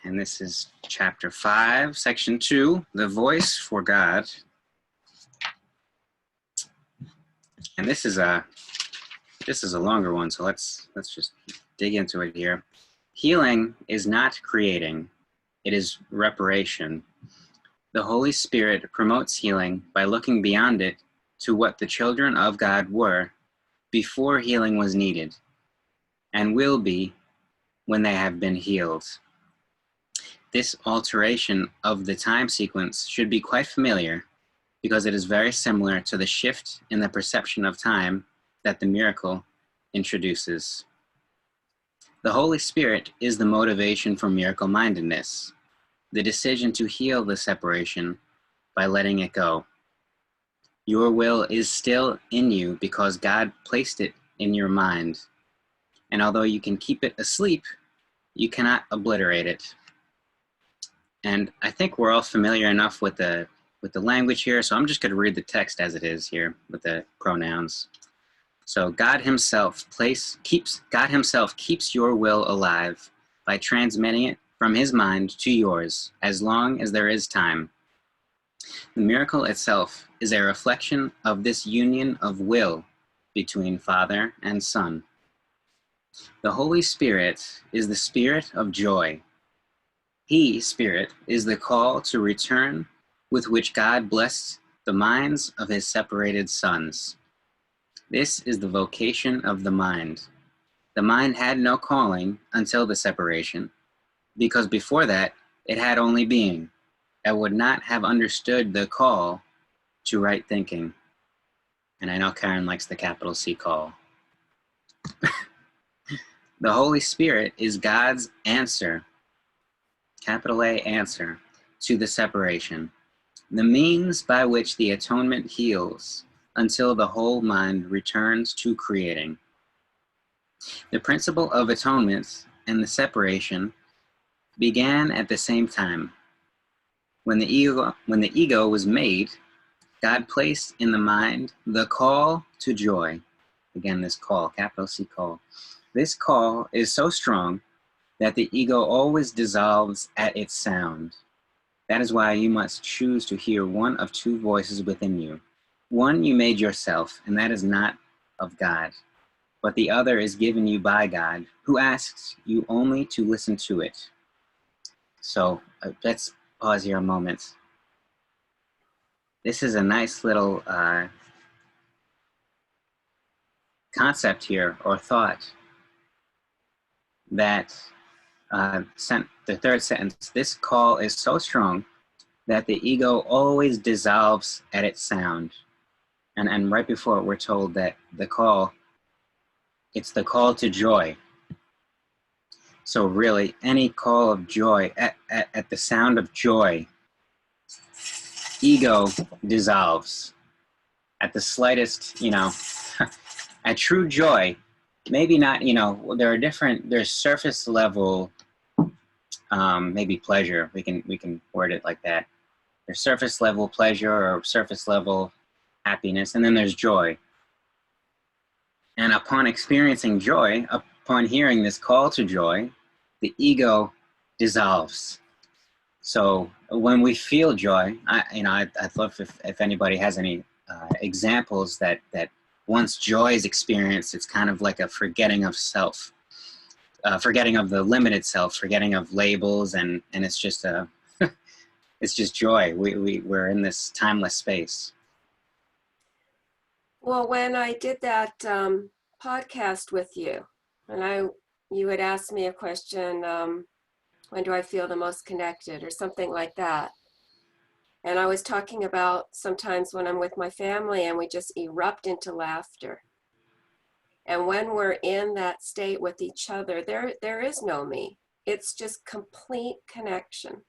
And this is chapter 5, section 2, The Voice for God. And this is a longer one, so let's just dig into it here. Healing is not creating, it is reparation. The Holy Spirit promotes healing by looking beyond it to what the children of God were before healing was needed, and will be when they have been healed. This alteration of the time sequence should be quite familiar because it is very similar to the shift in the perception of time that the miracle introduces. The Holy Spirit is the motivation for miracle-mindedness, the decision to heal the separation by letting it go. Your will is still in you because God placed it in your mind. And although you can keep it asleep, you cannot obliterate it. And I think we're all familiar enough with the language here, so I'm just going to read the text as it is here with the pronouns. So God himself keeps your will alive by transmitting it from his mind to yours as long as there is time. The miracle itself is a reflection of this union of will between Father and Son. The Holy Spirit is the Spirit of joy. He, Spirit, is the call to return with which God blessed the minds of his separated sons. This is the vocation of the mind. The mind had no calling until the separation, because before that it had only being, and would not have understood the call to right thinking. And I know Karen likes the capital C call. The Holy Spirit is God's answer, capital A answer, to the separation, the means by which the atonement heals until the whole mind returns to creating. The principle of atonement and the separation began at the same time. When the ego was made, God placed in the mind the call to joy. Again, this call, capital C call. This call is so strong that the ego always dissolves at its sound. That is why you must choose to hear one of two voices within you. One you made yourself, and that is not of God, but the other is given you by God, who asks you only to listen to it. So let's pause here a moment. This is a nice little concept here, or thought, that the third sentence, this call is so strong that the ego always dissolves at its sound. And right before it, we're told that the call, it's the call to joy. So really, any call of joy, at the sound of joy, ego dissolves. At the slightest, at true joy, maybe not, there's surface level, maybe pleasure, we can word it like that. There's surface level pleasure or surface level happiness, and then there's joy. And upon experiencing joy, upon hearing this call to joy, the ego dissolves. So when we feel joy, I'd love if anybody has any examples that once joy is experienced, it's kind of like a forgetting of self, forgetting of the limited self, forgetting of labels, and it's just it's just joy. We're in this timeless space. Well, when I did that podcast with you, and you had asked me a question, when do I feel the most connected, or something like that. And I was talking about sometimes when I'm with my family and we just erupt into laughter. And when we're in that state with each other, there is no me. It's just complete connection.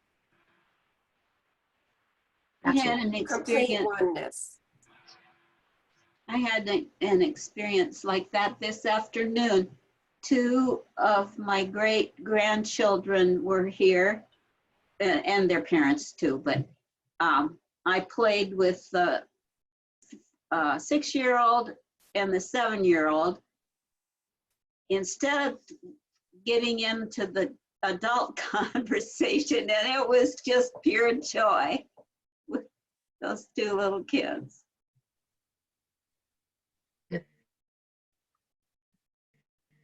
I had an experience. Complete oneness. I had an experience like that this afternoon. Two of my great-grandchildren were here, and their parents too, but I played with the 6-year-old and the 7-year-old. Instead of getting into the adult conversation, and it was just pure joy with those two little kids.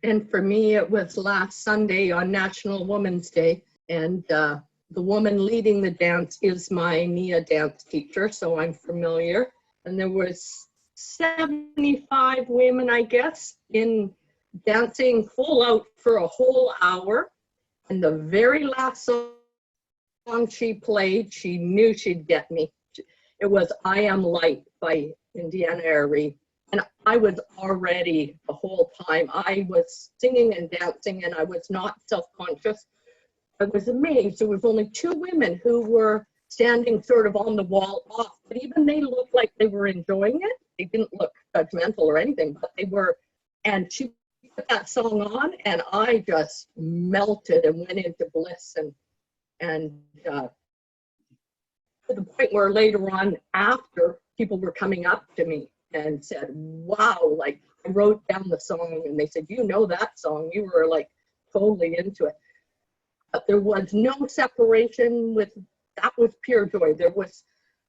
And for me, it was last Sunday on National Women's Day. And the woman leading the dance is my Nia dance teacher, so I'm familiar. And there was 75 women, I guess, in dancing full out for a whole hour. And the very last song she played, she knew she'd get me. It was I Am Light by Indiana Arie. And I was already the whole time. I was singing and dancing, and I was not self-conscious. I was amazed. There was only 2 women who were standing sort of on the wall off, but even they looked like they were enjoying it. They didn't look judgmental or anything, but they were. And she put that song on, and I just melted and went into bliss, and to the point where later on, after, people were coming up to me and said, wow, like I wrote down the song, and they said, you know that song, you were like totally into it. But there was no separation that was pure joy. There was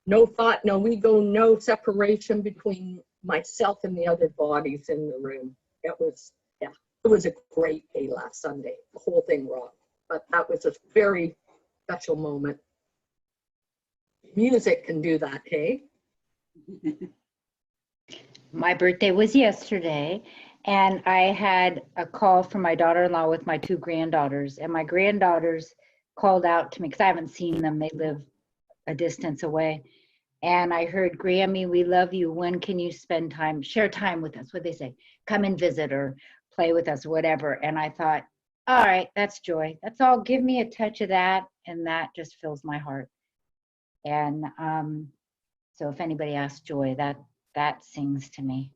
no thought, no ego, no separation between myself and the other bodies in the room. It was a great day last Sunday. The whole thing rocked, but that was a very special moment. Music can do that, hey? My birthday was yesterday, and I had a call from my daughter-in-law with my 2 granddaughters, and my granddaughters called out to me because I haven't seen them. They live a distance away. And I heard, Grammy, we love you. When can you share time with us? What they say? Come and visit or play with us, whatever. And I thought, all right, that's joy. That's all. Give me a touch of that, and that just fills my heart. And so if anybody asks joy, that sings to me.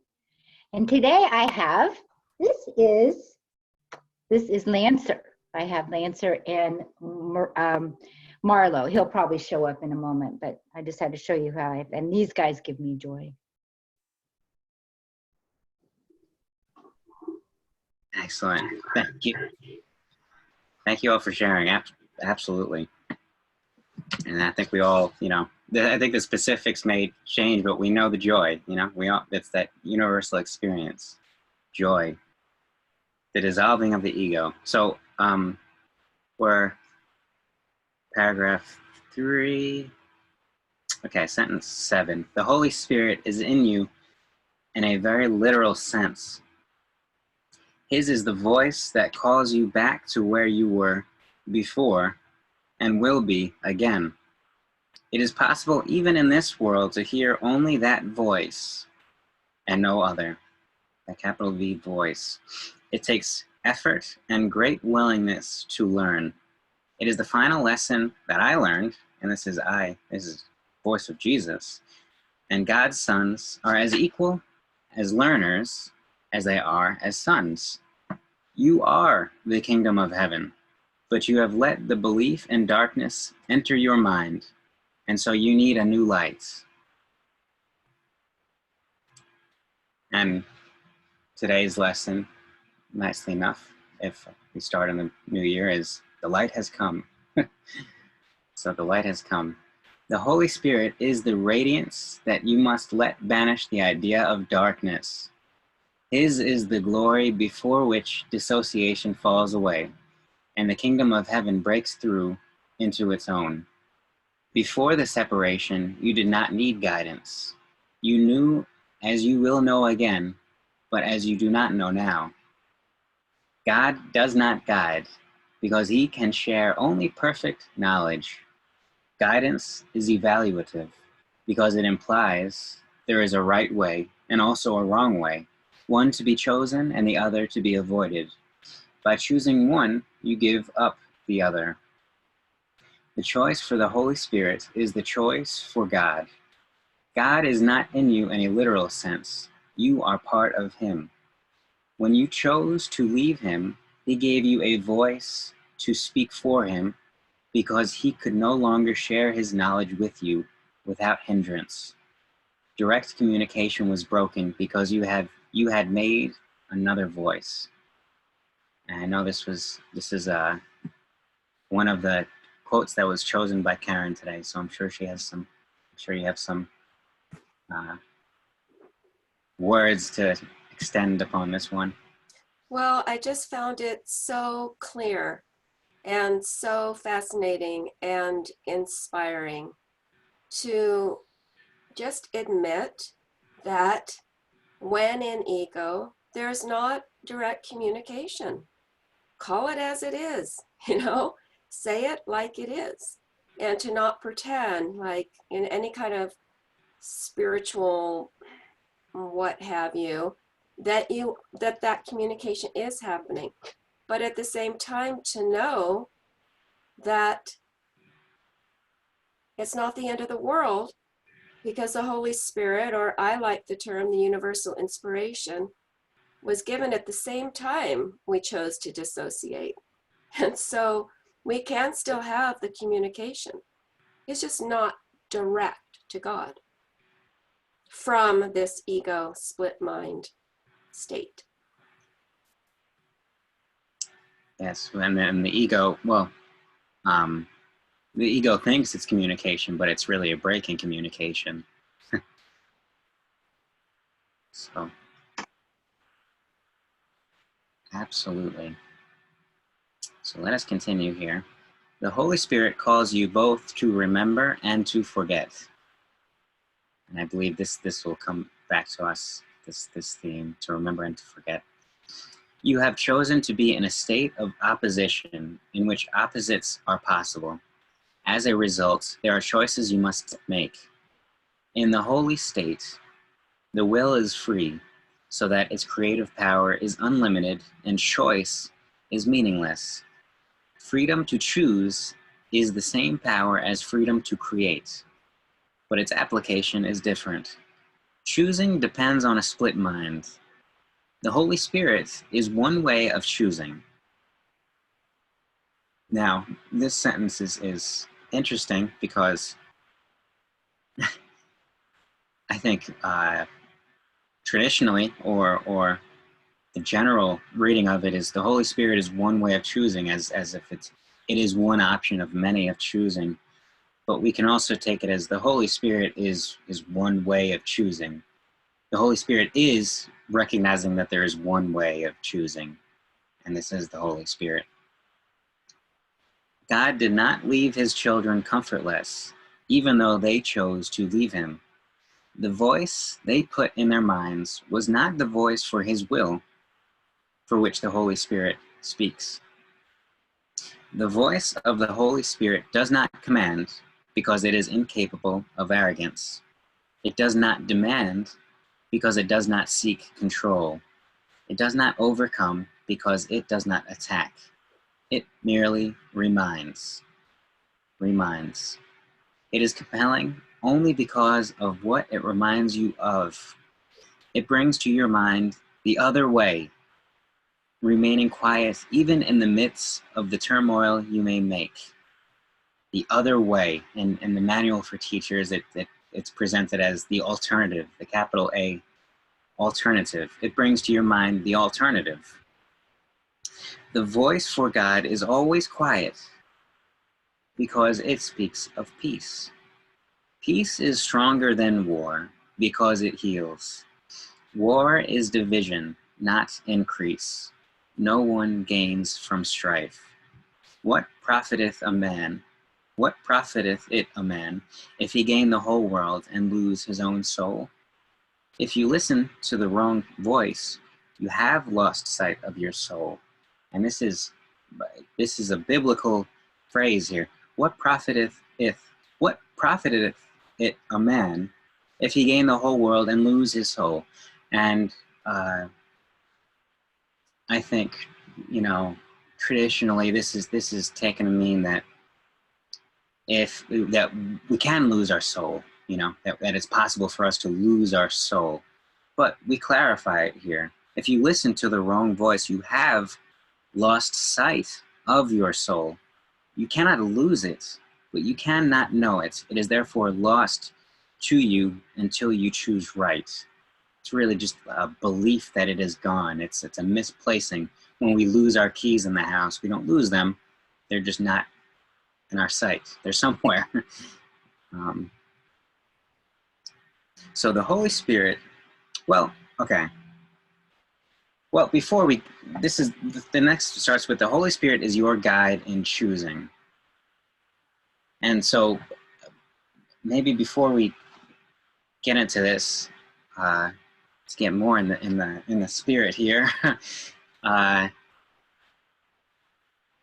And today I have, this is Lancer. I have Lancer and Marlo. He'll probably show up in a moment, but I just had to show you how and these guys give me joy. Excellent. Thank you. Thank you all for sharing. Absolutely. And I think we all, I think the specifics may change, but we know the joy, it's that universal experience, joy, the dissolving of the ego. So we're paragraph 3, okay, sentence 7. The Holy Spirit is in you in a very literal sense. His is the voice that calls you back to where you were before and will be again. It is possible even in this world to hear only that voice and no other, a capital V voice. It takes effort and great willingness to learn. It is the final lesson that I learned, and this is voice of Jesus, and God's sons are as equal as learners as they are as sons. You are the kingdom of heaven, but you have let the belief in darkness enter your mind, and so you need a new light. And today's lesson, nicely enough, if we start in the new year, is the light has come. So the light has come. The Holy Spirit is the radiance that you must let banish the idea of darkness. His is the glory before which dissociation falls away, and the kingdom of heaven breaks through into its own. Before the separation, you did not need guidance. You knew as you will know again, but as you do not know now. God does not guide because he can share only perfect knowledge. Guidance is evaluative because it implies there is a right way and also a wrong way, one to be chosen and the other to be avoided. By choosing one, you give up the other. The choice for the Holy Spirit is the choice for God. God is not in you in a literal sense. You are part of him. When you chose to leave him, he gave you a voice to speak for him because he could no longer share his knowledge with you without hindrance. Direct communication was broken because you had made another voice. And I know this is one of the quotes that was chosen by Karen today. So I'm sure she has some, I'm sure you have some words to extend upon this one. Well, I just found it so clear and so fascinating and inspiring to just admit that when in ego, there's not direct communication. Call it as it is, say it like it is, and to not pretend like in any kind of spiritual what have you, that communication is happening. But at the same time, to know that it's not the end of the world, because the Holy Spirit, or I like the term, the universal inspiration, was given at the same time we chose to dissociate. And so we can still have the communication. It's just not direct to God from this ego split mind state. Yes, and then the ego, well, the ego thinks it's communication, but it's really a break in communication. So, absolutely. So let us continue here. The Holy Spirit calls you both to remember and to forget. And I believe this will come back to us, this theme, to remember and to forget. You have chosen to be in a state of opposition in which opposites are possible. As a result, there are choices you must make. In the holy state, the will is free, so that its creative power is unlimited and choice is meaningless. Freedom to choose is the same power as freedom to create, but its application is different. Choosing depends on a split mind. The Holy Spirit is one way of choosing. Now, this sentence is interesting because I think traditionally, or the general reading of it is the Holy Spirit is one way of choosing, as if it is one option of many of choosing. But we can also take it as the Holy Spirit is one way of choosing. The Holy Spirit is recognizing that there is one way of choosing, and this is the Holy Spirit. God did not leave his children comfortless, even though they chose to leave him. The voice they put in their minds was not the voice for his will, for which the Holy Spirit speaks. The voice of the Holy Spirit does not command, because it is incapable of arrogance. It does not demand, because it does not seek control. It does not overcome, because it does not attack. It merely reminds. Reminds. It is compelling only because of what it reminds you of. It brings to your mind the other way, remaining quiet even in the midst of the turmoil you may make. The other way, in the manual for teachers, it's presented as the alternative, the capital A, alternative. It brings to your mind the alternative. The voice for God is always quiet because it speaks of peace. Peace is stronger than war because it heals. War is division, not increase. No one gains from strife. What profiteth a man? What profiteth it a man if he gain the whole world and lose his own soul? If you listen to the wrong voice, you have lost sight of your soul. And this is a biblical phrase here. What profiteth it a man if he gain the whole world and lose his soul? And I think, traditionally this is taken to mean that that we can lose our soul, that it's possible for us to lose our soul. But we clarify it here. If you listen to the wrong voice, you have lost sight of your soul. You cannot lose it, but you cannot know it. It is therefore lost to you until you choose right. It's really just a belief that it is gone. It's a misplacing. When we lose our keys in the house, we don't lose them. They're just not in our sight. They're somewhere. um, so the Holy Spirit, well, okay. Well, before we, this is, the next starts with the Holy Spirit is your guide in choosing. And so maybe before we get into this, let's get more in the spirit here.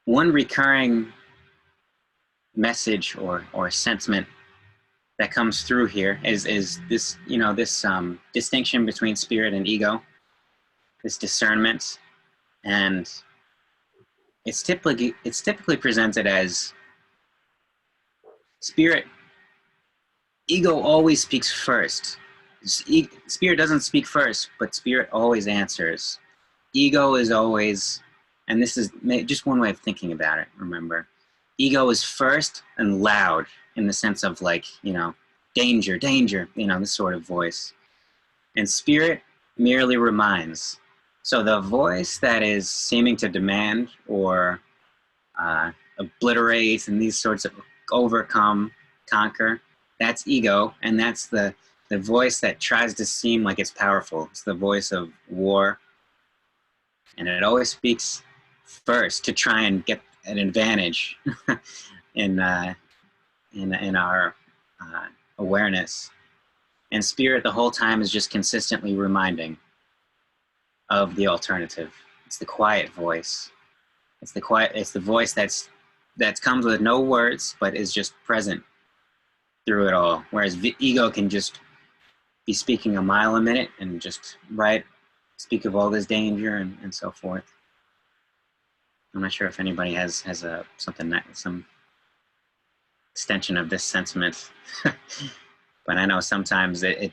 One recurring message or sentiment that comes through here is this, this distinction between spirit and ego, this discernment, and it's typically presented as spirit. Ego always speaks first. Spirit doesn't speak first, but spirit always answers. Ego is always, and this is just one way of thinking about it, remember. Ego is first and loud in the sense of like, danger, danger, this sort of voice. And spirit merely reminds. So the voice that is seeming to demand or obliterate and these sorts of overcome, conquer, that's ego, and that's the voice that tries to seem like it's powerful. It's the voice of war, and it always speaks first to try and get an advantage in our awareness. And spirit the whole time is just consistently reminding of the alternative. It's the quiet voice. It's the voice that comes with no words, but is just present through it all. Whereas ego can just be speaking a mile a minute and just speak of all this danger and so forth. I'm not sure if anybody has some extension of this sentiment, but I know sometimes it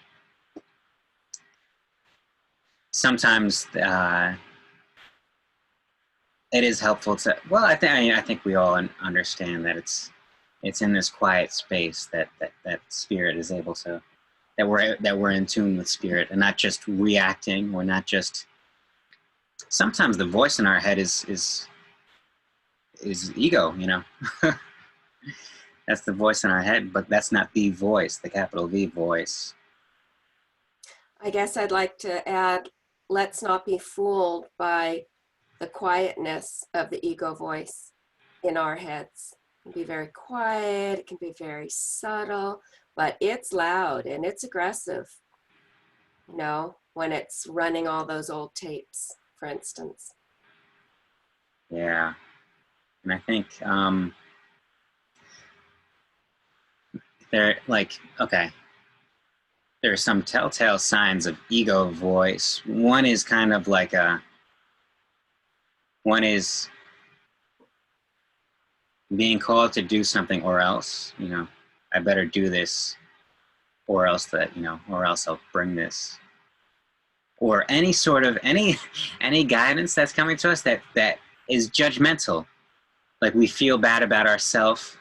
is helpful to. Well, I think we all understand that it's in this quiet space that spirit is able to, that we're in tune with spirit and not just reacting. We're not just. Sometimes the voice in our head is ego, That's the voice in our head, but that's not the voice, the capital V voice. I guess I'd like to add, let's not be fooled by the quietness of the ego voice in our heads. It can be very quiet, it can be very subtle, but it's loud and it's aggressive, when it's running all those old tapes, for instance. Yeah. And I think there are some telltale signs of ego voice. One is kind of like one is being called to do something or else, I better do this or else or else I'll bring this. Or any sort of, any guidance that's coming to us that is judgmental. Like we feel bad about ourselves.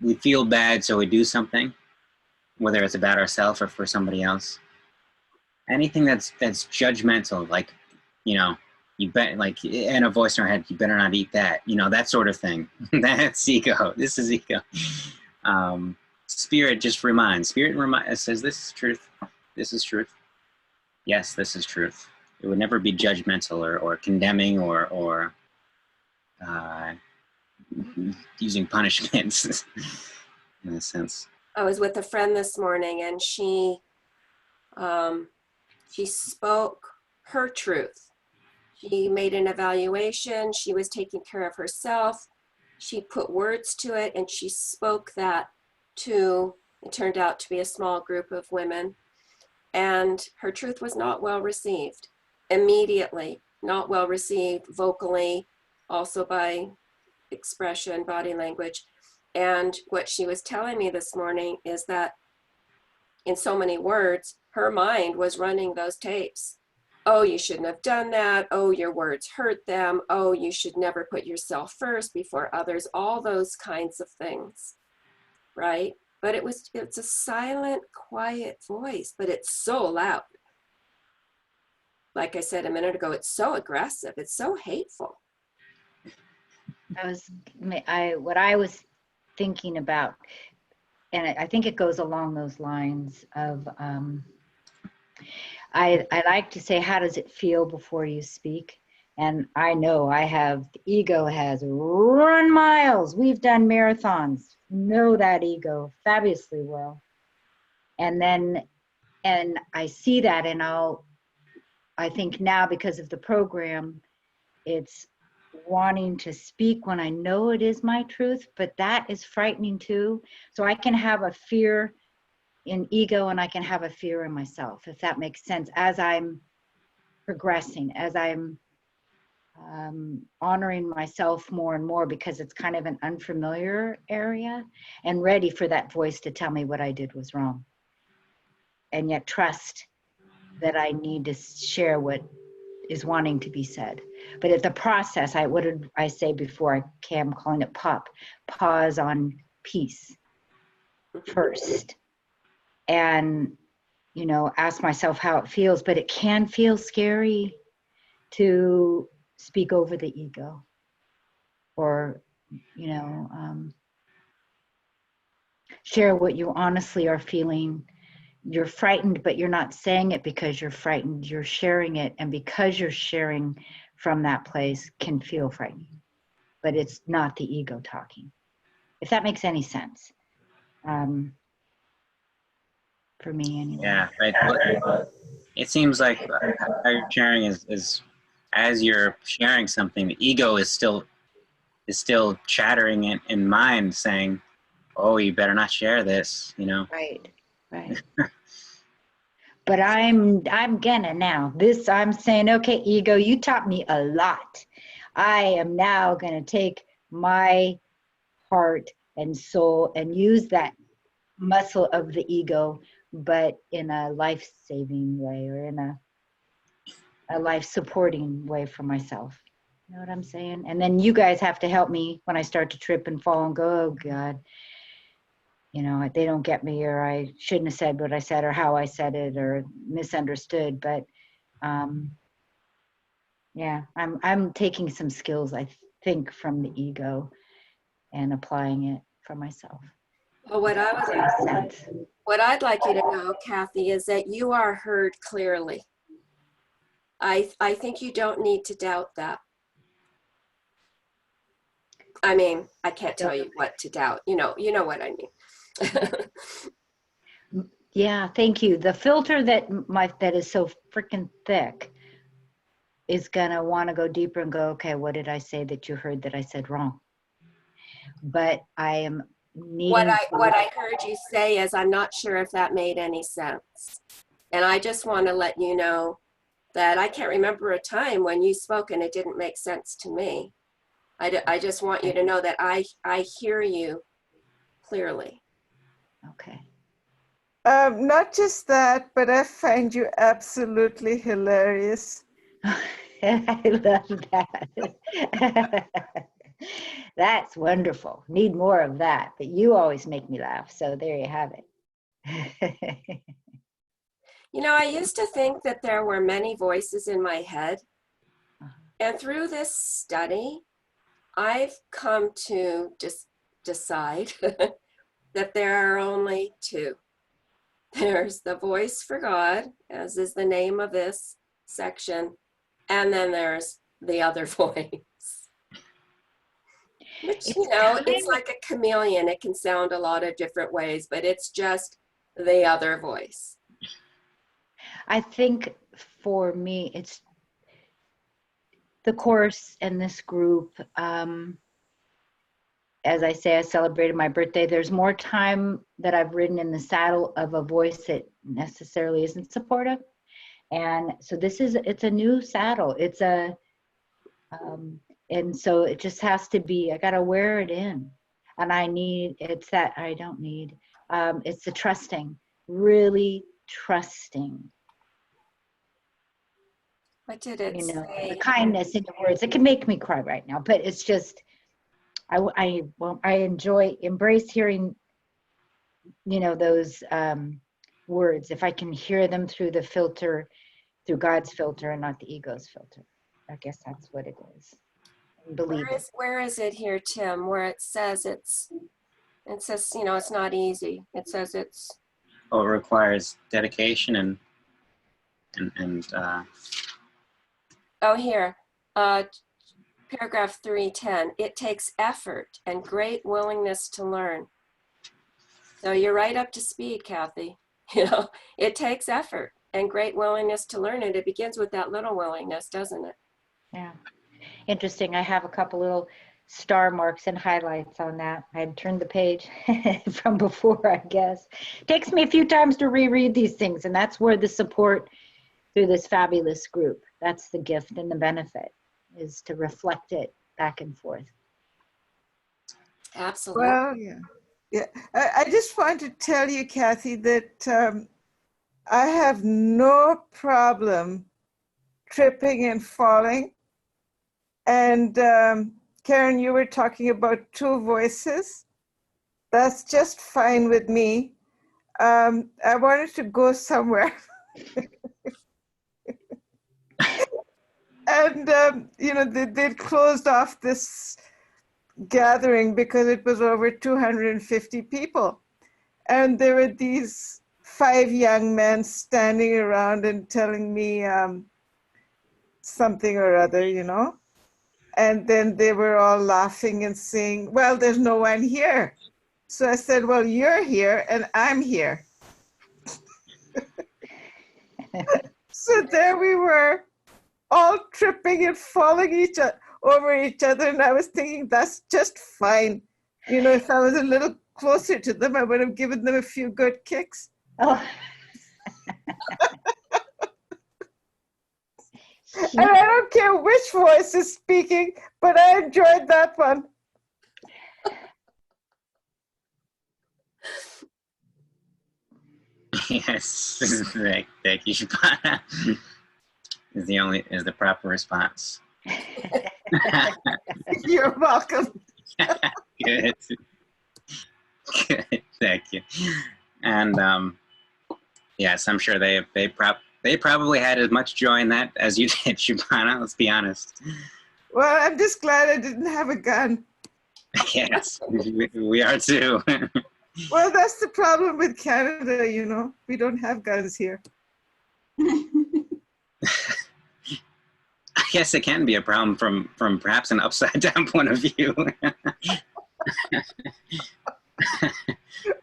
We feel bad, so we do something, whether it's about ourselves or for somebody else. Anything that's judgmental, like, you bet, like in a voice in our head, you better not eat that, that sort of thing. That's ego. This is ego. Spirit just reminds. It says, this is truth. This is truth. Yes, this is truth. It would never be judgmental or condemning or using punishments in a sense. I was with a friend this morning and she spoke her truth. She made an evaluation. She was taking care of herself. She put words to it and she spoke that to, it turned out to be a small group of women. And her truth was not well received immediately, not well received vocally, also by expression, body language. And what she was telling me this morning is that in so many words, her mind was running those tapes. Oh, you shouldn't have done that. Oh, your words hurt them. Oh, you should never put yourself first before others. All those kinds of things, right? But it's a silent, quiet voice, but it's so loud. Like I said a minute ago, it's so aggressive. It's so hateful. what I was thinking about, and I think it goes along those lines of, I like to say, how does it feel before you speak? And I know the ego has run miles. We've done marathons, know that ego fabulously well. And I see that, and I think now, because of the program, it's wanting to speak when I know it is my truth, but that is frightening too. So I can have a fear in ego and I can have a fear in myself, if that makes sense, as I'm progressing, as I'm honoring myself more and more, because it's kind of an unfamiliar area, and ready for that voice to tell me what I did was wrong. And yet trust that I need to share what is wanting to be said. But at the process, what did I say before? I'm calling it pause on peace first. And, ask myself how it feels, but it can feel scary to speak over the ego, or, share what you honestly are feeling. You're frightened, but you're not saying it because you're frightened. You're sharing it, and because you're sharing from that place can feel frightening, but it's not the ego talking, if that makes any sense. For me anyway. Yeah, right. It seems like how you're sharing is as you're sharing something, the ego is still chattering in mind, saying, "Oh, you better not share this," Right. But I'm gonna now. I'm saying, okay, ego, you taught me a lot. I am now gonna take my heart and soul and use that muscle of the ego, but in a life-saving way, or in a life-supporting way for myself. You know what I'm saying? And then you guys have to help me when I start to trip and fall and go, oh God, they don't get me, or I shouldn't have said what I said, or how I said it, or misunderstood. But yeah, I'm taking some skills, I think, from the ego and applying it for myself. Well, what I'd like you to know, Kathy, is that you are heard clearly. I think you don't need to doubt that. I mean, I can't tell you what to doubt. You know what I mean. Yeah, thank you. The filter that is so freaking thick is gonna want to go deeper and go, okay, what did I say that you heard that I said wrong? But I am needing what I heard you say is, I'm not sure if that made any sense. And I just want to let you know that I can't remember a time when you spoke and it didn't make sense to me. I just want you to know that I hear you clearly. Okay. Not just that, but I find you absolutely hilarious. I love that. That's wonderful. Need more of that. But you always make me laugh. So there you have it. I used to think that there were many voices in my head. And through this study, I've come to just decide that there are only two. There's the voice for God, as is the name of this section, and then there's the other voice. Which, it's like a chameleon. It can sound a lot of different ways, but it's just the other voice. I think for me, it's the course and this group. As I say, I celebrated my birthday. There's more time that I've ridden in the saddle of a voice that necessarily isn't supportive. And so it's a new saddle. It's and so it just has to be, I got to wear it in. And it's the trusting, really trusting. What did it say? The kindness in the words. It can make me cry right now, but it's just, I embrace hearing, those words, if I can hear them through the filter, through God's filter and not the ego's filter. I guess that's what it is. believe it. Where is it here, Tim, where it says it says, it's not easy. It says it's, Oh, it requires dedication and oh, here, paragraph 310. It takes effort and great willingness to learn. So you're right up to speed, Kathy. It takes effort and great willingness to learn, and it begins with that little willingness, doesn't it? Yeah. Interesting. I have a couple little star marks and highlights on that. I had turned the page from before, I guess. Takes me a few times to reread these things, and that's where the support through this fabulous group, that's the gift and the benefit, is to reflect it back and forth. Absolutely. Well, yeah. I just want to tell you, Kathy, that I have no problem tripping and falling. And Karen, you were talking about two voices. That's just fine with me. I wanted to go somewhere. And, they'd closed off this gathering because it was over 250 people. And there were these 5 young men standing around and telling me something or other, And then they were all laughing and saying, well, there's no one here. So I said, well, you're here and I'm here. So there we were, all tripping and falling over each other. And I was thinking, that's just fine. If I was a little closer to them, I would have given them a few good kicks. Oh. And I don't care which voice is speaking, but I enjoyed that one. yes, thank you, Shabana. is the proper response. You're welcome. Good. Good. Thank you. And yes, I'm sure they probably had as much joy in that as you did, Shabana. Let's be honest. Well, I'm just glad I didn't have a gun. Yes, we are too. Well, that's the problem with Canada, we don't have guns here. I guess it can be a problem from perhaps an upside down point of view.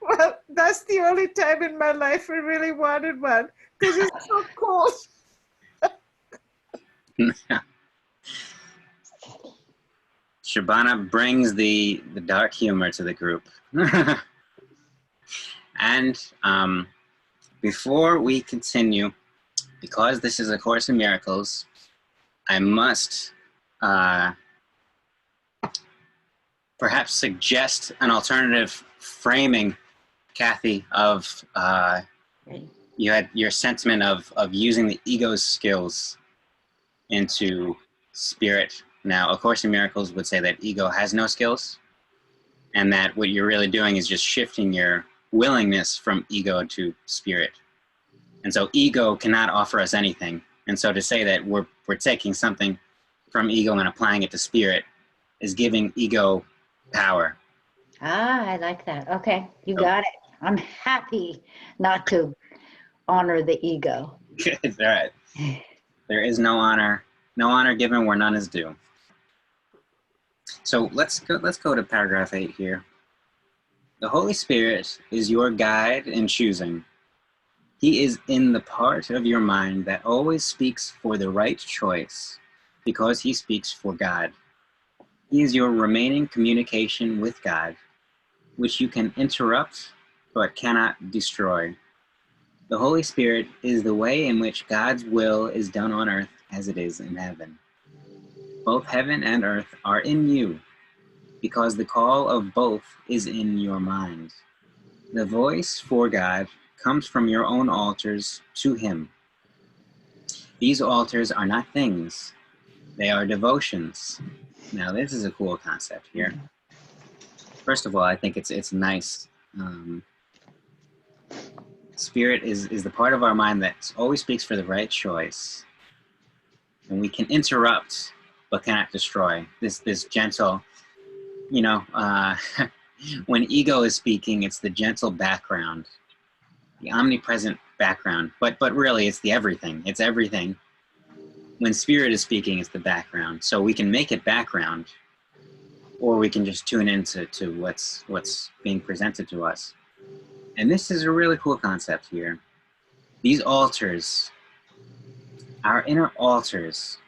Well, that's the only time in my life I really wanted one because it's so cold. Shabana brings the dark humor to the group. And before we continue, because this is A Course in Miracles, I must perhaps suggest an alternative framing, Kathy, of you had your sentiment of using the ego's skills into spirit. Now, A Course in Miracles would say that ego has no skills, and that what you're really doing is just shifting your willingness from ego to spirit. And so ego cannot offer us anything. And so to say that we're taking something from ego and applying it to spirit is giving ego power. Ah, I like that. Okay, you got it. I'm happy not to honor the ego. Good, all right. There is no honor given where none is due. So let's go to paragraph 8 here. The Holy Spirit is your guide in choosing. He is in the part of your mind that always speaks for the right choice because he speaks for God. He is your remaining communication with God, which you can interrupt but cannot destroy. The Holy Spirit is the way in which God's will is done on earth as it is in heaven. Both heaven and earth are in you, because the call of both is in your mind. The voice for God comes from your own altars to him. These altars are not things, they are devotions. Now this is a cool concept here. First of all, I think it's nice. Spirit is the part of our mind that always speaks for the right choice. And we can interrupt but cannot destroy. This gentle, you know, when ego is speaking, it's the gentle background, the omnipresent background, but really it's the everything. It's everything. When spirit is speaking, it's the background. So we can make it background, or we can just tune into what's being presented to us. And this is a really cool concept here. These altars, our inner altars.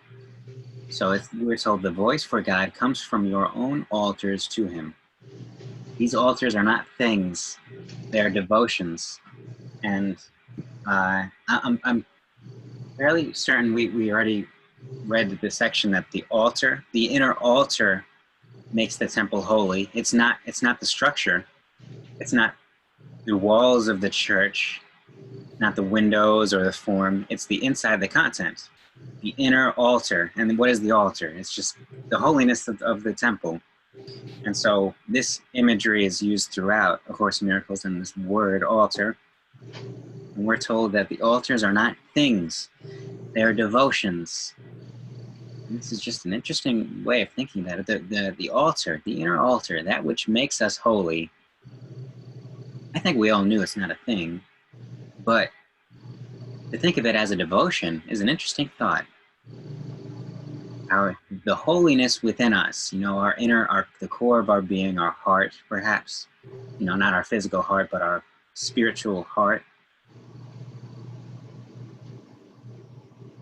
So if we're told the voice for God comes from your own altars to him. These altars are not things, they are devotions. And I'm fairly certain we already read the section that the altar, the inner altar, makes the temple holy. It's not the structure. It's not the walls of the church, not the windows or the form. It's the inside, the content, the inner altar. And what is the altar? It's just the holiness of the temple. And so this imagery is used throughout A Course in Miracles in this word altar. And we're told that the altars are not things, they are devotions. And this is just an interesting way of thinking about it. The altar, the inner altar, that which makes us holy. I think we all knew it's not a thing, but to think of it as a devotion is an interesting thought. The holiness within us, you know, our inner, the core of our being, our heart, perhaps, you know, not our physical heart, but our spiritual heart,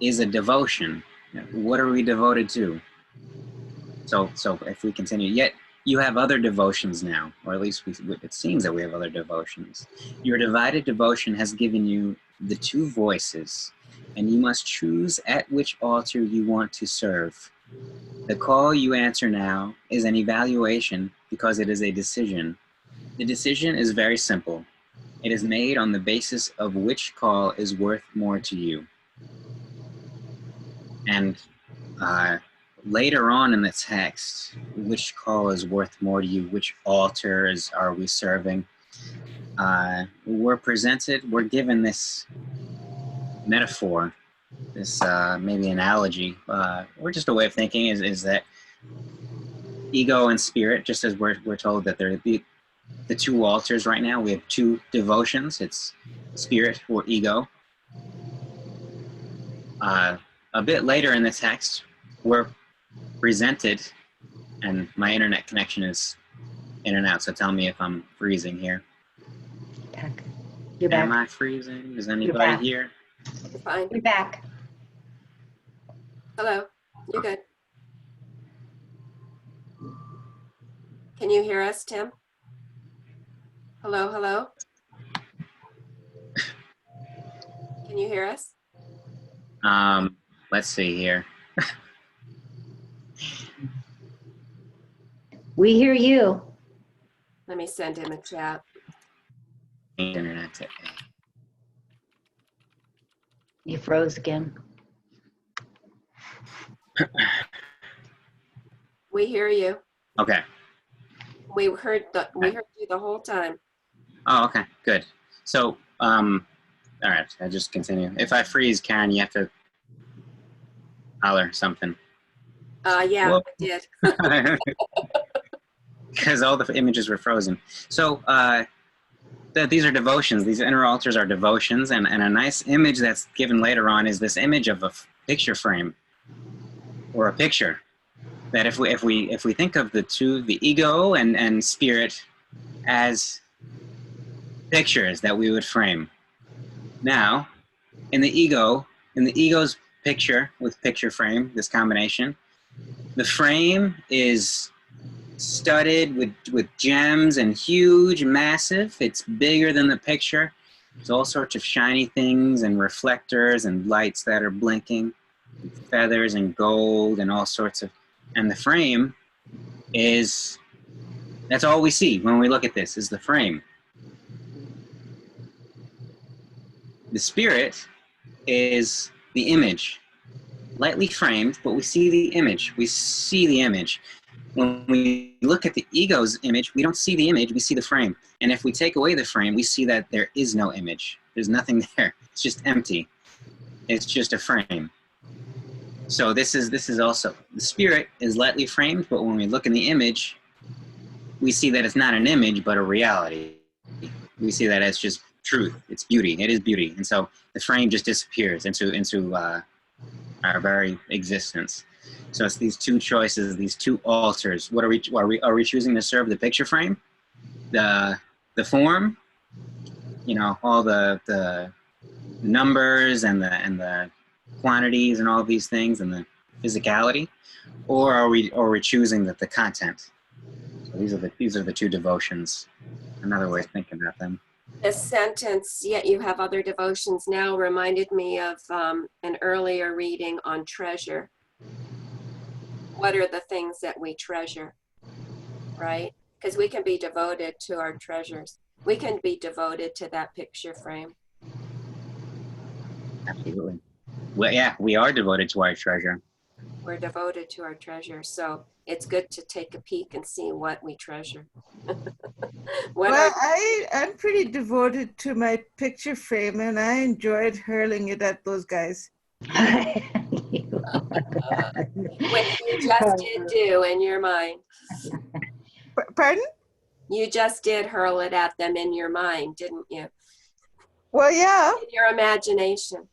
is a devotion. What are we devoted to? So if we continue, yet you have other devotions now, or at least it seems that we have other devotions. Your divided devotion has given you the two voices, and you must choose at which altar you want to serve. The call you answer now is an evaluation because it is a decision. The decision is very simple. It is made on the basis of which call is worth more to you. And later on in the text, which call is worth more to you, which altars are we serving, we're given this metaphor, this maybe analogy, or just a way of thinking is that ego and spirit, just as we're told that they're the two altars right now, we have two devotions. It's spirit or ego. A bit later in the text, we're presented, and my internet connection is in and out, so tell me if I'm freezing here. Back. You're back. Am I freezing? Is back. anybody here? You're fine. You're back. Hello. You're good. Can you hear us, Tim? Hello, hello? Can you hear us? Let's see here. We hear you. Let me send him a chat. Internet. You froze again. We hear you. Okay. We heard you the whole time. Oh, okay. Good. So, all right. I'll just continue. If I freeze, Karen, you have to holler something. Yeah, Whoa. I did. Because all the images were frozen. So these are devotions. These inner altars are devotions, and a nice image that's given later on is this image of a picture frame or a picture. That if we think of the two, the ego and spirit, as pictures that we would frame. Now, in the ego's picture with picture frame, this combination, the frame is studded with gems and huge, massive. It's bigger than the picture. There's all sorts of shiny things and reflectors and lights that are blinking, feathers and gold and all sorts of, and the frame is, that's all we see when we look at this, is the frame. The spirit is the image, lightly framed, but we see the image. We see the image. When we look at the ego's image, we don't see the image, we see the frame. And if we take away the frame, we see that there is no image. There's nothing there. It's just empty. It's just a frame. So this is also, the spirit is lightly framed, but when we look in the image, we see that it's not an image, but a reality. We see that as just truth. It's beauty. It is beauty. And so the frame just disappears into our very existence. So it's these two choices, these two altars. What are we choosing to serve? The picture frame, the form, you know, all the numbers and the quantities and all of these things and the physicality, or are we choosing the content? So these are the two devotions. Another way of thinking about them. This sentence, yet you have other devotions now, reminded me of an earlier reading on treasure. What are the things that we treasure, right? Because we can be devoted to our treasures. We can be devoted to that picture frame. Absolutely. Well, yeah, we are devoted to our treasure. We're devoted to our treasure. So it's good to take a peek and see what we treasure. Well, I'm pretty devoted to my picture frame, and I enjoyed hurling it at those guys. Which you just did do in your mind. Pardon? You just did hurl it at them in your mind, didn't you? Well, yeah. In your imagination.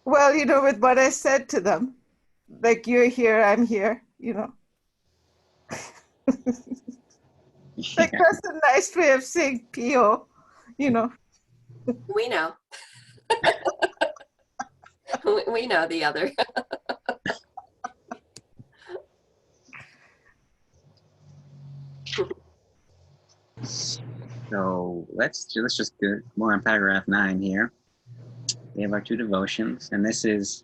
Well, you know, with what I said to them, like, you're here, I'm here, you know. Like, that's a nice way of saying P.O., you know. We know. We know the other. So let's just get more on paragraph 9 here. We have our two devotions, and this is,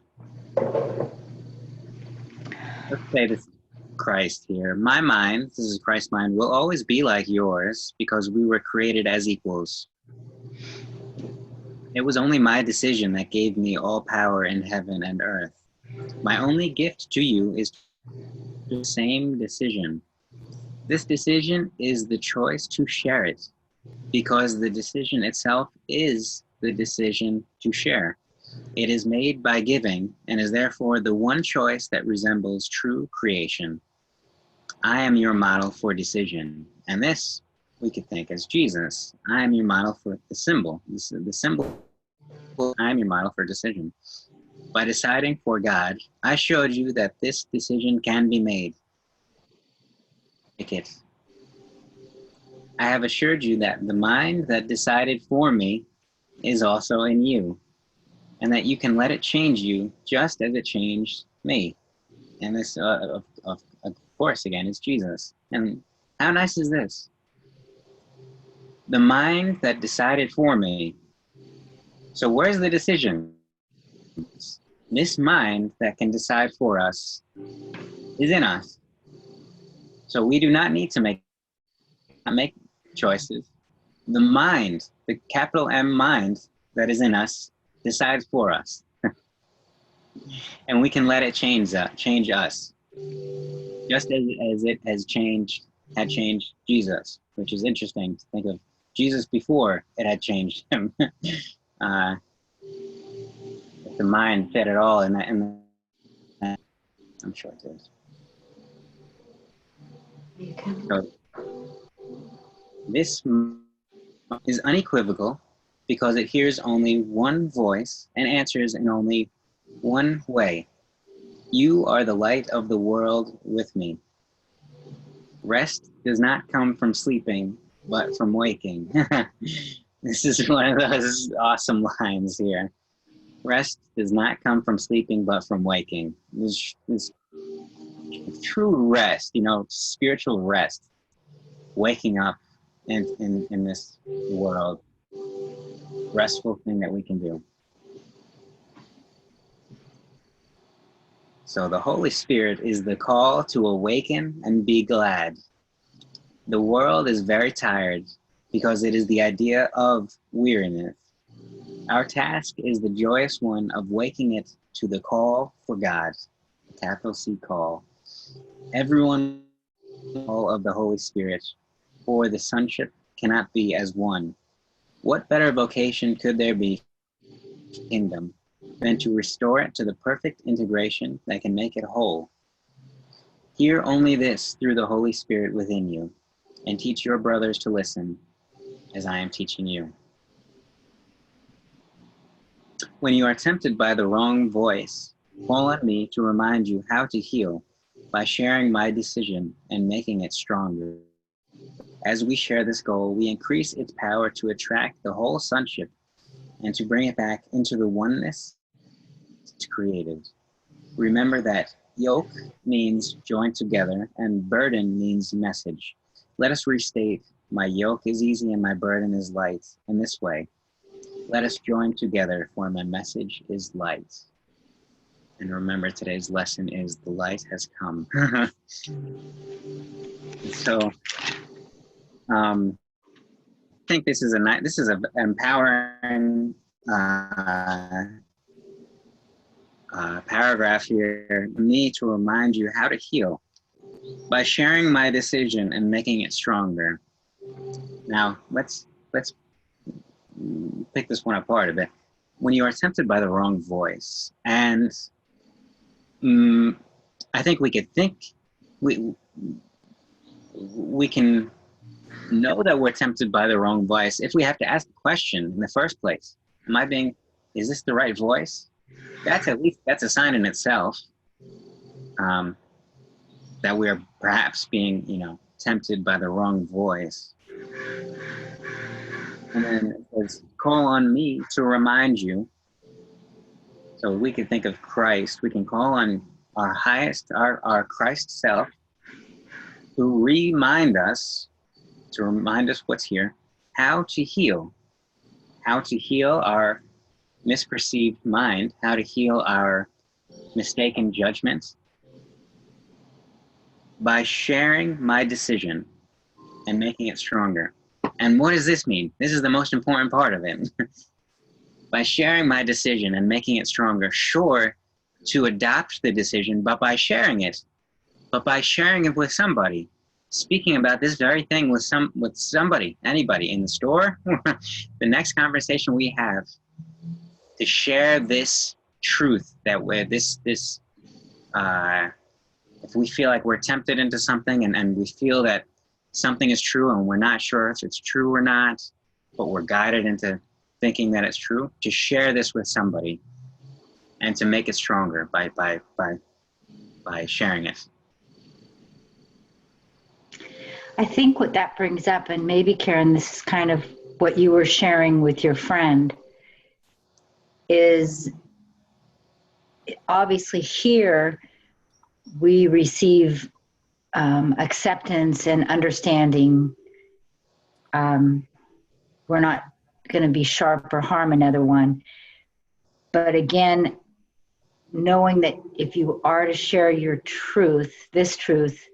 let's say this is Christ here. My mind, this is Christ's mind, will always be like yours because we were created as equals. It was only my decision that gave me all power in heaven and earth. My only gift to you is the same decision. This decision is the choice to share it, because the decision itself is the decision to share. It is made by giving and is therefore the one choice that resembles true creation. I am your model for decision, and this we could think as Jesus. I am your model for the symbol. The symbol, I am your model for decision. By deciding for God, I showed you that this decision can be made. Make it. I have assured you that the mind that decided for me is also in you, and that you can let it change you just as it changed me. And this, of course, again, is Jesus. And how nice is this? The mind that decided for me. So where's the decision? This mind that can decide for us is in us. So we do not need to make choices. The mind, the capital M mind that is in us, decides for us. And we can let it change us. Just as it had changed Jesus, which is interesting to think of Jesus before it had changed him. The mind fit it all, and I'm sure it did. So, this is unequivocal because it hears only one voice and answers in only one way. You are the light of the world with me. Rest does not come from sleeping, but from waking. This is one of those awesome lines here. Rest does not come from sleeping, but from waking. This true rest, you know, spiritual rest, waking up in this world, restful thing that we can do. So the Holy Spirit is the call to awaken and be glad. The world is very tired because it is the idea of weariness. Our task is the joyous one of waking it to the call for God, capital C call. Everyone all of the Holy Spirit, for the sonship cannot be as one. What better vocation could there be? Kingdom. than to restore it to the perfect integration that can make it whole. Hear only this through the Holy Spirit within you, and teach your brothers to listen as I am teaching you. When you are tempted by the wrong voice, call on me to remind you how to heal by sharing my decision and making it stronger. As we share this goal, we increase its power to attract the whole sonship and to bring it back into the oneness it's created. Remember that yoke means joined together and burden means message. Let us restate, my yoke is easy and my burden is light. In this way, let us join together, for my message is light. And remember, today's lesson is the light has come. So, I think this is an empowering paragraph here. Me to remind you how to heal by sharing my decision and making it stronger. Now, let's pick this one apart a bit. When you are tempted by the wrong voice, and I think we can know that we're tempted by the wrong voice if we have to ask the question in the first place. Is this the right voice? That's a sign in itself that we're perhaps being, tempted by the wrong voice. And then it says, call on me to remind you. So we can think of Christ. We can call on our highest, our Christ self, to remind us what's here, how to heal our misperceived mind, how to heal our mistaken judgments by sharing my decision and making it stronger. And what does this mean? This is the most important part of it. By sharing my decision and making it stronger, sure, to adopt the decision, but by sharing it with somebody, speaking about this very thing with somebody, anybody in the store, the next conversation we have, to share this truth that if we feel like we're tempted into something and we feel that something is true and we're not sure if it's true or not, but we're guided into thinking that it's true, to share this with somebody and to make it stronger by sharing it. I think what that brings up, and maybe Karen, this is kind of what you were sharing with your friend, is obviously here we receive acceptance and understanding. We're not going to be sharp or harm another one. But again, knowing that if you are to share your truth, this truth,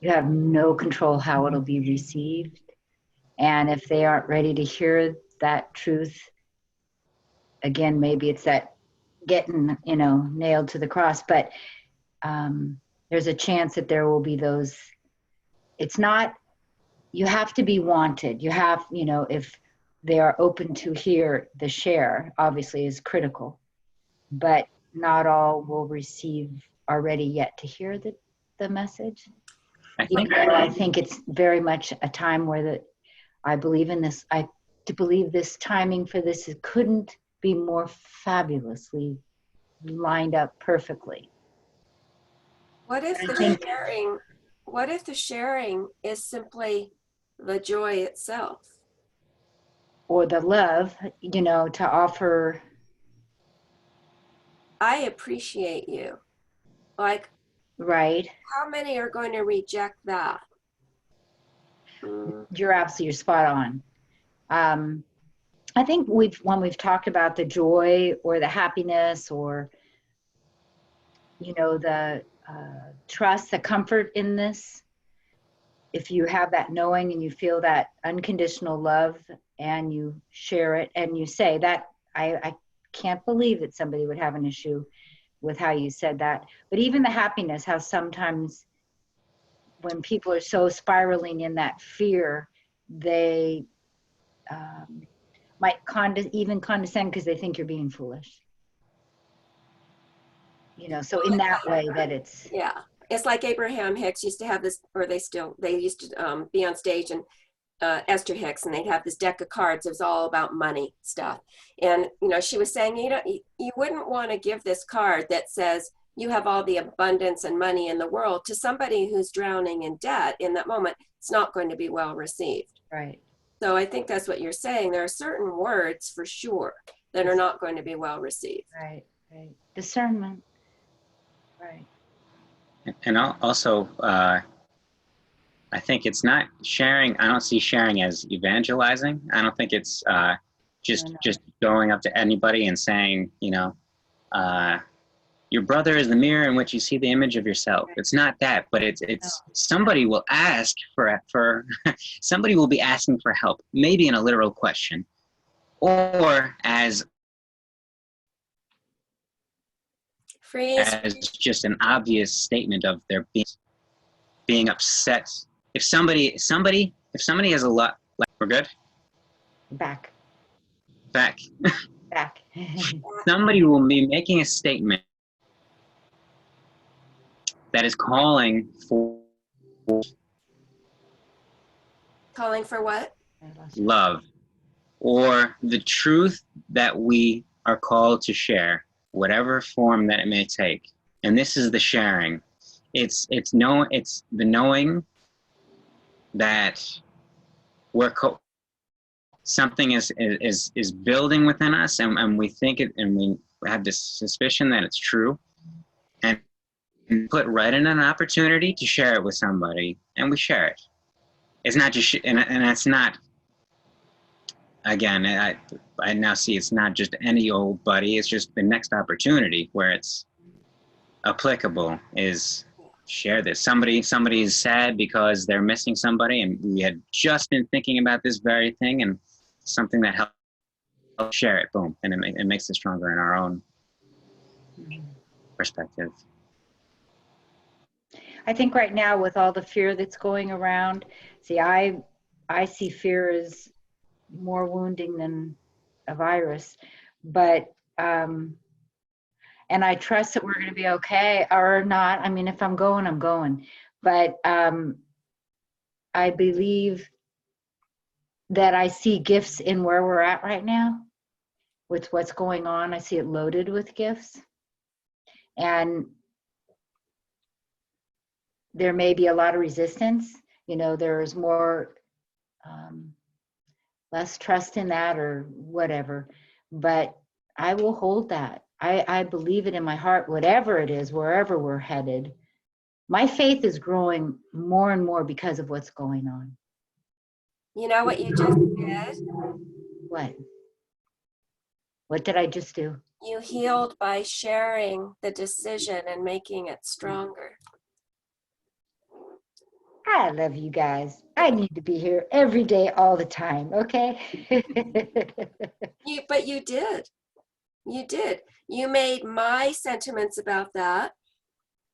you have no control how it'll be received. And if they aren't ready to hear that truth, again, maybe it's that getting, nailed to the cross. But there's a chance that there will be those. It's not, you have to be wanted. You have, if they are open to hear the share, obviously is critical. But not all will are ready yet to hear the message. I think it's very much a time where I believe in this. I believe this timing for this couldn't be more fabulously lined up perfectly. What if the sharing is simply the joy itself? Or the love, to offer. I appreciate you. Like, right. How many are going to reject that? You're spot on. I think when we've talked about the joy or the happiness or, the trust, the comfort in this, if you have that knowing and you feel that unconditional love and you share it and you say that, I can't believe that somebody would have an issue with how you said that. But even the happiness, how sometimes when people are so spiraling in that fear, they might even condescend because they think you're being foolish. so in that way that it's, Yeah, it's like Abraham Hicks used to have this, or they used to be on stage, and Esther Hicks, and they'd have this deck of cards. It was all about money stuff. And, she was saying, you wouldn't want to give this card that says you have all the abundance and money in the world to somebody who's drowning in debt in that moment. It's not going to be well received. right, So I think that's what you're saying. There are certain words for sure that are not going to be well received. right. Discernment. Right. And also, I think it's not sharing. I don't see sharing as evangelizing. I don't think it's just going up to anybody and saying, your brother is the mirror in which you see the image of yourself. It's not that, but it's somebody will ask for somebody will be asking for help, maybe in a literal question, or as just an obvious statement of their being upset. If somebody has a lot, we're good. Back. Somebody will be making a statement that is calling for what? love, or the truth that we are called to share, whatever form that it may take. And this is the sharing. It's the knowing that something is building within us, and we think it, and we have this suspicion that it's true, and put right in an opportunity to share it with somebody, and we share it. It's not just, and it's not. Again, I now see it's not just any old buddy. It's just the next opportunity where it's applicable is share this. Somebody is sad because they're missing somebody, and we had just been thinking about this very thing, and something that helps share it. Boom, and it makes it stronger in our own perspective. I think right now with all the fear that's going around, see, I see fear as more wounding than a virus, but and I trust that we're going to be okay or not. I mean, if I'm going, I'm going, but I believe that I see gifts in where we're at right now with what's going on. I see it loaded with gifts, and there may be a lot of resistance. There's more less trust in that or whatever, but I will hold that. I believe it in my heart, whatever it is, wherever we're headed. My faith is growing more and more because of what's going on. You know what you just did? What did I just do? You healed by sharing the decision and making it stronger. I love you guys. I need to be here every day, all the time, okay? But you did. You did. You made my sentiments about that,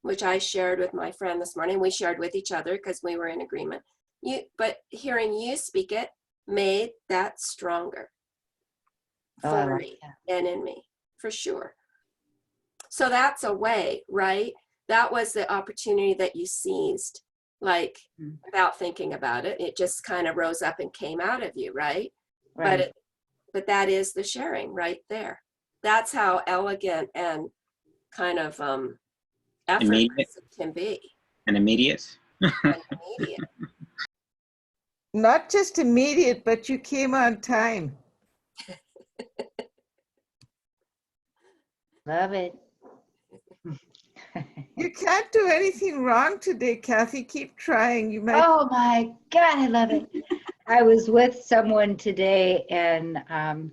which I shared with my friend this morning. We shared with each other because we were in agreement. But hearing you speak it made that stronger for me and in me, for sure. So that's a way, right? That was the opportunity that you seized. Without thinking about it, it just kind of rose up and came out of you, right? But that is the sharing right there. That's how elegant and kind of effortless it can be. And immediate. Not just immediate, but you came on time. Love it. You can't do anything wrong today, Kathy. Keep trying. You might. Oh my God, I love it. I was with someone today and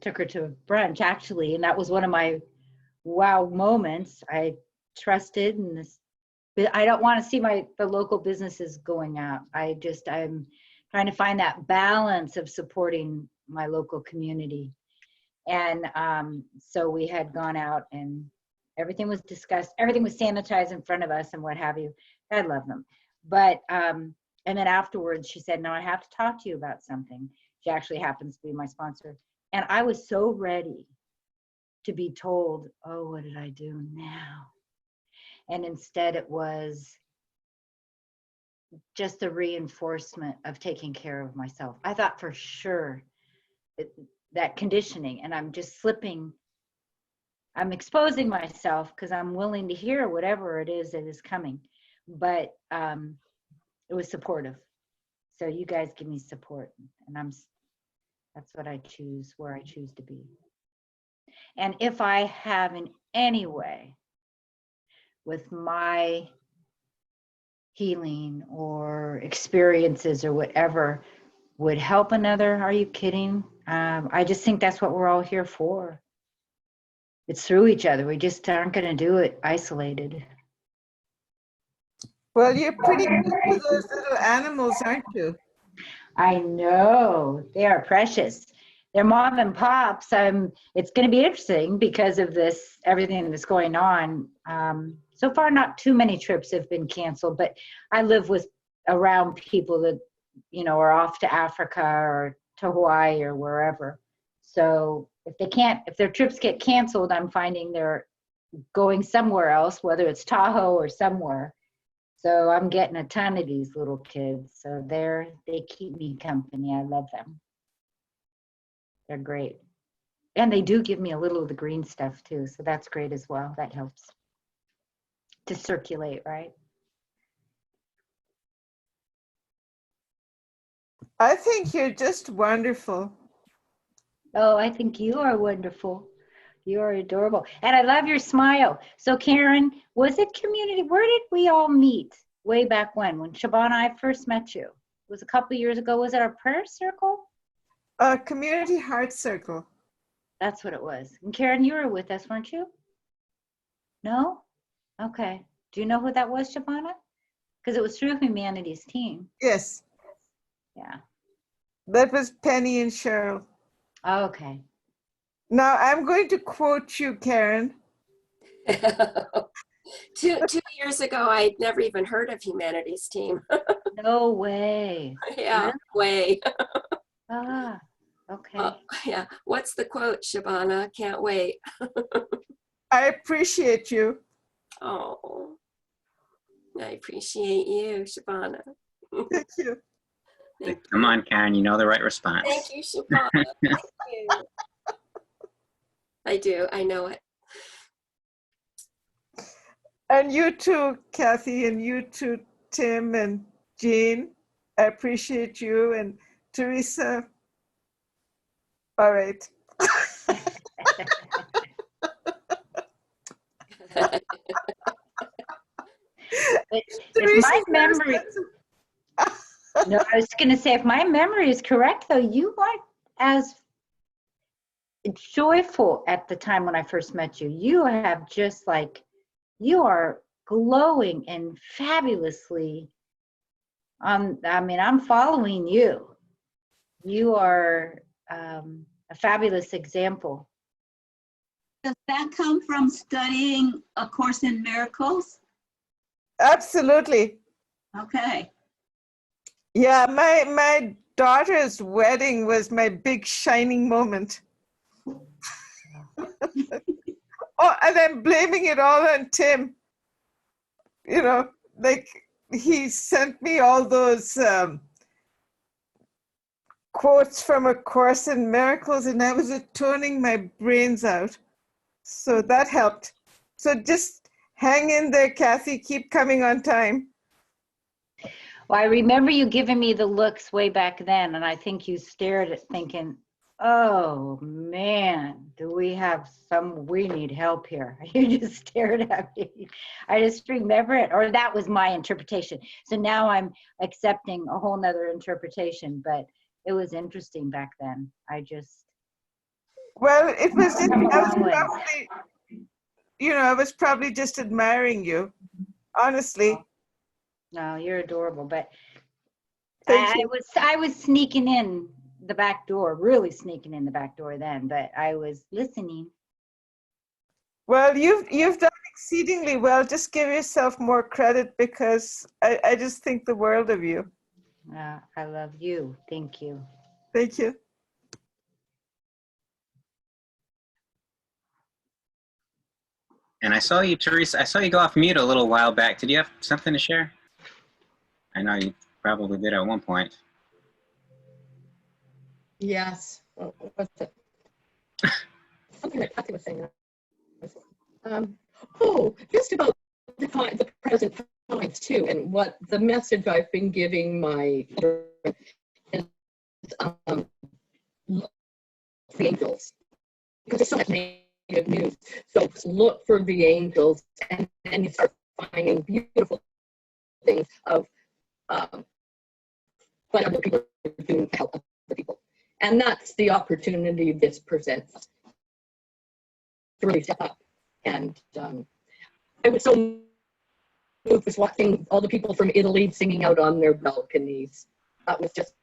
took her to brunch actually, and that was one of my wow moments. I trusted, and I don't want to see the local businesses going out. I'm trying to find that balance of supporting my local community. And so we had gone out and everything was discussed. Everything was sanitized in front of us and what have you. I love them. But, and then afterwards she said, no, I have to talk to you about something. She actually happens to be my sponsor. And I was so ready to be told, oh, what did I do now? And instead it was just a reinforcement of taking care of myself. I thought for sure that conditioning, and I'm just slipping, I'm exposing myself because I'm willing to hear whatever it is that is coming. But it was supportive. So you guys give me support, and that's what I choose, where I choose to be. And if I have in any way with my healing or experiences or whatever would help another, are you kidding? I just think that's what we're all here for. It's through each other. We just aren't going to do it isolated. Well, you're pretty good for those little animals, aren't you? I know, they are precious. They're mom and pops. It's going to be interesting because of this, everything that's going on. So far, not too many trips have been canceled, but I live around people that, are off to Africa or to Hawaii or wherever. So if their trips get canceled, I'm finding they're going somewhere else, whether it's Tahoe or somewhere. So I'm getting a ton of these little kids. So they keep me company. I love them. They're great. And they do give me a little of the green stuff too. So that's great as well. That helps to circulate, right? I think you're just wonderful. Oh, I think you are wonderful. You are adorable. And I love your smile. So Karen, was it community? Where did we all meet way back when Shabana and I first met you? It was a couple of years ago. Was it our prayer circle? Community Heart Circle. That's what it was. And Karen, you were with us, weren't you? No? Okay. Do you know who that was, Shabana? Because it was through Humanity's Team. Yes, Yeah. that was Penny and Cheryl. Okay. Now I'm going to quote you, Karen. 2 years ago, I'd never even heard of Humanity's Team. No way. Yeah, way. Ah, okay. Yeah. What's the quote, Shabana? Can't wait. I appreciate you. Oh, I appreciate you, Shabana. Thank you. Come on, Karen, you know the right response. Thank you, Shabana. Thank you. I do. I know it. And you too, Kathy, and you too, Tim and Jean. I appreciate you, and Teresa. All right. If my memory, no, I was going to say, if my memory is correct, though, you weren't as joyful at the time when I first met you. You have just you are glowing and fabulously. I'm following you. You are a fabulous example. Does that come from studying A Course in Miracles? Absolutely. Okay. Yeah, my daughter's wedding was my big shining moment. Oh, and I'm blaming it all on Tim. He sent me all those quotes from A Course in Miracles, and I was toning my brains out. So that helped. So just hang in there, Kathy. Keep coming on time. Well, I remember you giving me the looks way back then, and I think you stared at thinking, oh man, we need help here. You just stared at me. I just remember it, or that was my interpretation. So now I'm accepting a whole nother interpretation, but it was interesting back then. Well, it was just, Come a I was long way. probably, I was probably just admiring you, honestly. No, you're adorable, but Thank you. I was sneaking in the back door, really sneaking in the back door then, but I was listening. Well, you've done exceedingly well. Just give yourself more credit, because I just think the world of you. I love you. Thank you. Thank you. And I saw you, Teresa. I saw you go off mute a little while back. Did you have something to share? I know you probably did at one point. Yes. What's it? Something that Kathy was saying. Just about the present times too, and what the message I've been giving my children is look for the angels, because there's so much negative news. So look for the angels, and then you start finding beautiful things of what other people are doing to help other people. And that's the opportunity this presents us to really step up. And I was so moved just watching all the people from Italy singing out on their balconies. That was just,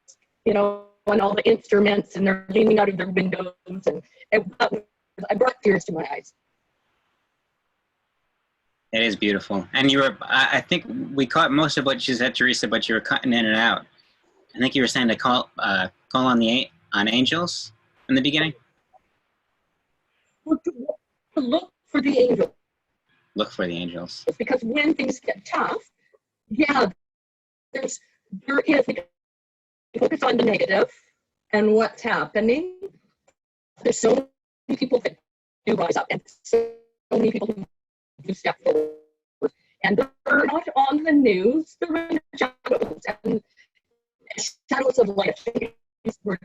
and all the instruments, and they're leaning out of their windows, and I brought tears to my eyes. It is beautiful. And you were, I think we caught most of what you said, Teresa, but you were cutting in and out. I think you were saying to call on angels in the beginning. Well, to look for the angels, Look for the angels. because when things get tough, there is, we focus on the negative and what's happening. There's so many people that do rise up, and so many people who do step forward. And they're not on the news, they're in the shadows, and shadows of light. We're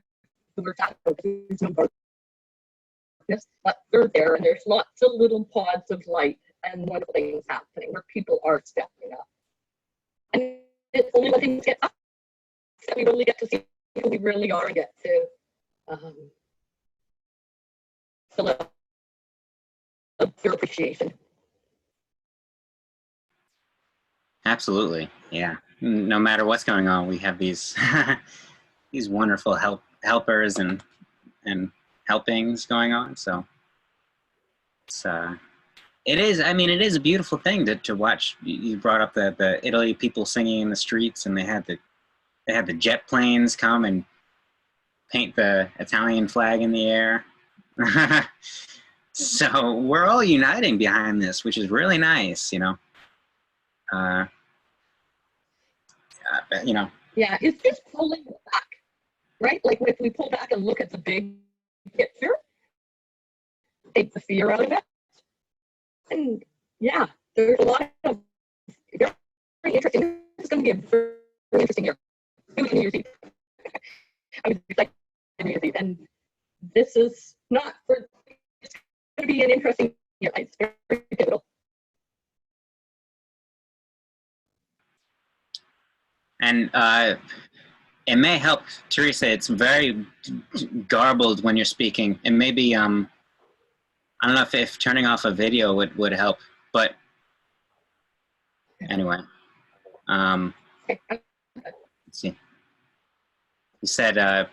shadows, there's no darkness, but they're there, and there's lots of little pods of light and wonderful things happening where people are stepping up. And it's only when things get tough that we really get to see who we really are and get to fill up your appreciation. Absolutely. Yeah. No matter what's going on, we have these these wonderful helpers and helpings going on. So it's it is. I mean, it is a beautiful thing to watch. You brought up the Italy people singing in the streets, and they had the jet planes come and paint the Italian flag in the air. So we're all uniting behind this, which is really nice, Yeah, it's just pulling back, right? Like if we pull back and look at the big picture, take the fear out of it. And yeah, there's a lot of very interesting. This is going to be a very interesting year. I was excited, and this is not for. It's going to be an interesting year. It's very pivotal. And it may help, Teresa. It's very garbled when you're speaking, and maybe I don't know if turning off a video would help. But anyway, let's see. You said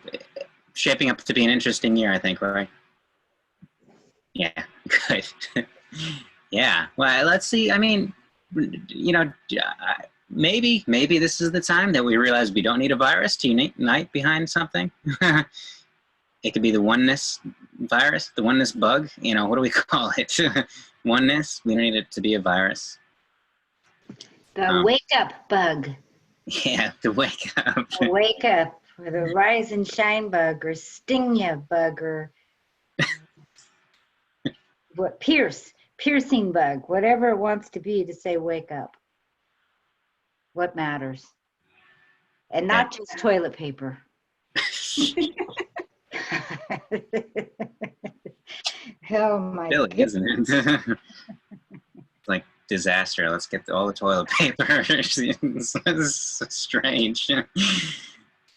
shaping up to be an interesting year, I think, right? Yeah, good. Yeah. Well, let's see. I mean, maybe this is the time that we realize we don't need a virus to unite behind something. It could be the oneness virus, the oneness bug. What do we call it? Oneness. We don't need it to be a virus. The wake up bug. Yeah, the wake up. The wake up, or the rise and shine bug, or sting ya bug, or what piercing bug, whatever it wants to be to say wake up. What matters? And not just toilet paper. Oh my Silly, goodness. isn't it? It's like disaster. Let's get all the toilet paper. It's so strange.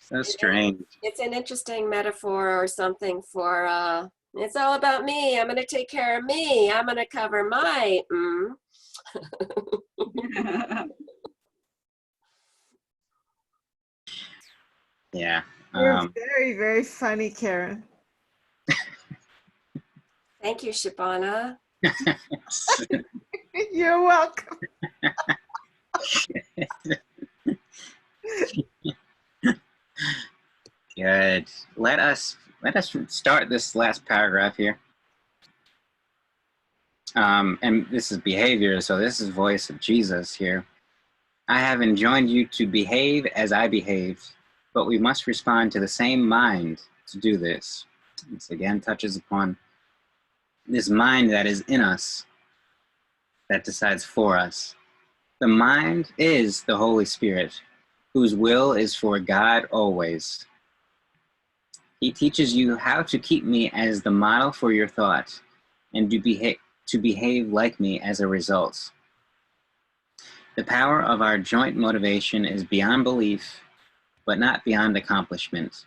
So strange. It's an interesting metaphor or something for, it's all about me. I'm going to take care of me. I'm going to cover my. Yeah. You're very, very funny, Karen. Thank you, Shabana. You're welcome. Good. Let us start this last paragraph here. and this is behavior, so this is voice of Jesus here. I have enjoined you to behave as I behaved, but we must respond to the same mind to do this. This again touches upon this mind that is in us that decides for us. The mind is the Holy Spirit, whose will is for God always. He teaches you how to keep me as the model for your thought and to behave like me as a result. The power of our joint motivation is beyond belief, but not beyond accomplishment.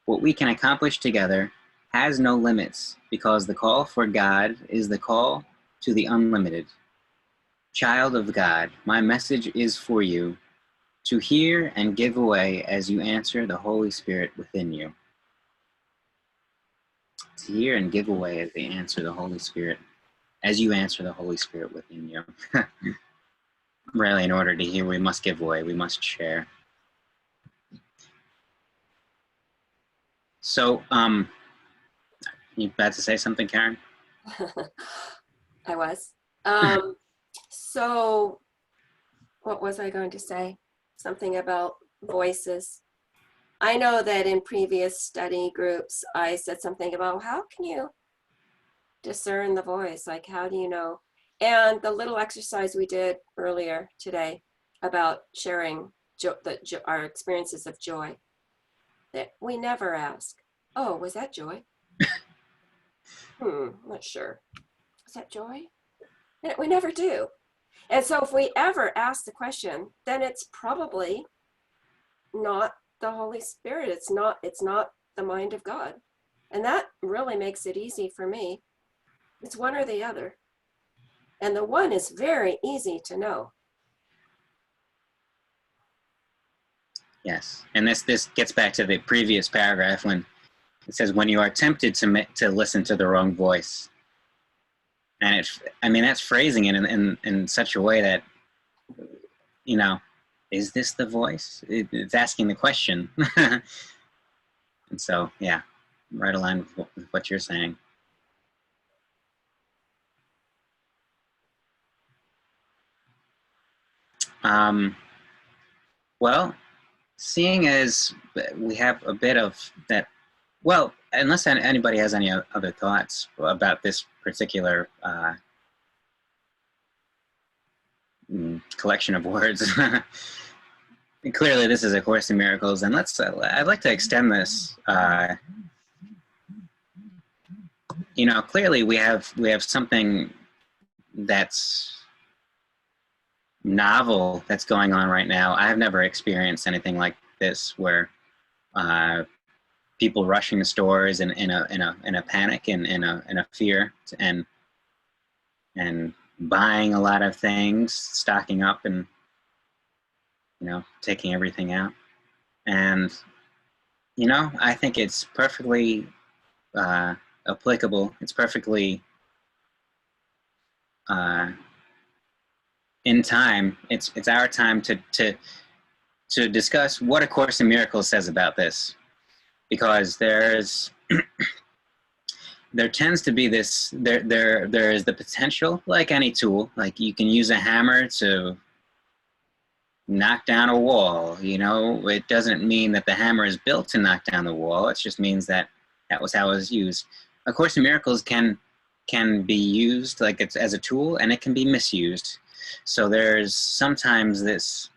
What we can accomplish together has no limits because the call for God is the call to the unlimited. Child of God, my message is for you to hear and give away as you answer the Holy Spirit within you. To hear and give away as they answer the Holy Spirit, as you answer the Holy Spirit within you. Really, in order to hear, we must give away, we must share. So, you about to say something, Karen? I was. So what was I going to say? Something about voices. I know that in previous study groups, I said something about how can you discern the voice? Like, how do you know? And the little exercise we did earlier today about sharing our experiences of joy, that we never ask, oh, was that joy? Not sure. Was that joy? And we never do. And so if we ever ask the question, then it's probably not the Holy Spirit. It's not the mind of God. And that really makes it easy for me. It's one or the other. And the one is very easy to know. Yes, and this gets back to the previous paragraph when it says, when you are tempted to listen to the wrong voice. And that's phrasing it in such a way that, is this the voice? It's asking the question. And so, yeah, right aligned with what you're saying. Well, seeing as we have a bit of that, well, unless anybody has any other thoughts about this particular collection of words. Clearly, this is A Course in Miracles, and I'd like to extend this. Clearly we have something that's novel that's going on right now. I've never experienced anything like this, where people rushing to stores in a panic and in a fear and buying a lot of things, stocking up and taking everything out. And I think it's perfectly applicable. It's perfectly in time. It's our time to discuss what A Course in Miracles says about this, because there tends to be this, there is the potential, like any tool, like you can use a hammer to knock down a wall. It doesn't mean that the hammer is built to knock down the wall. It just means that was how it was used. A Course in Miracles can be used like it's as a tool, and it can be misused. So there's sometimes this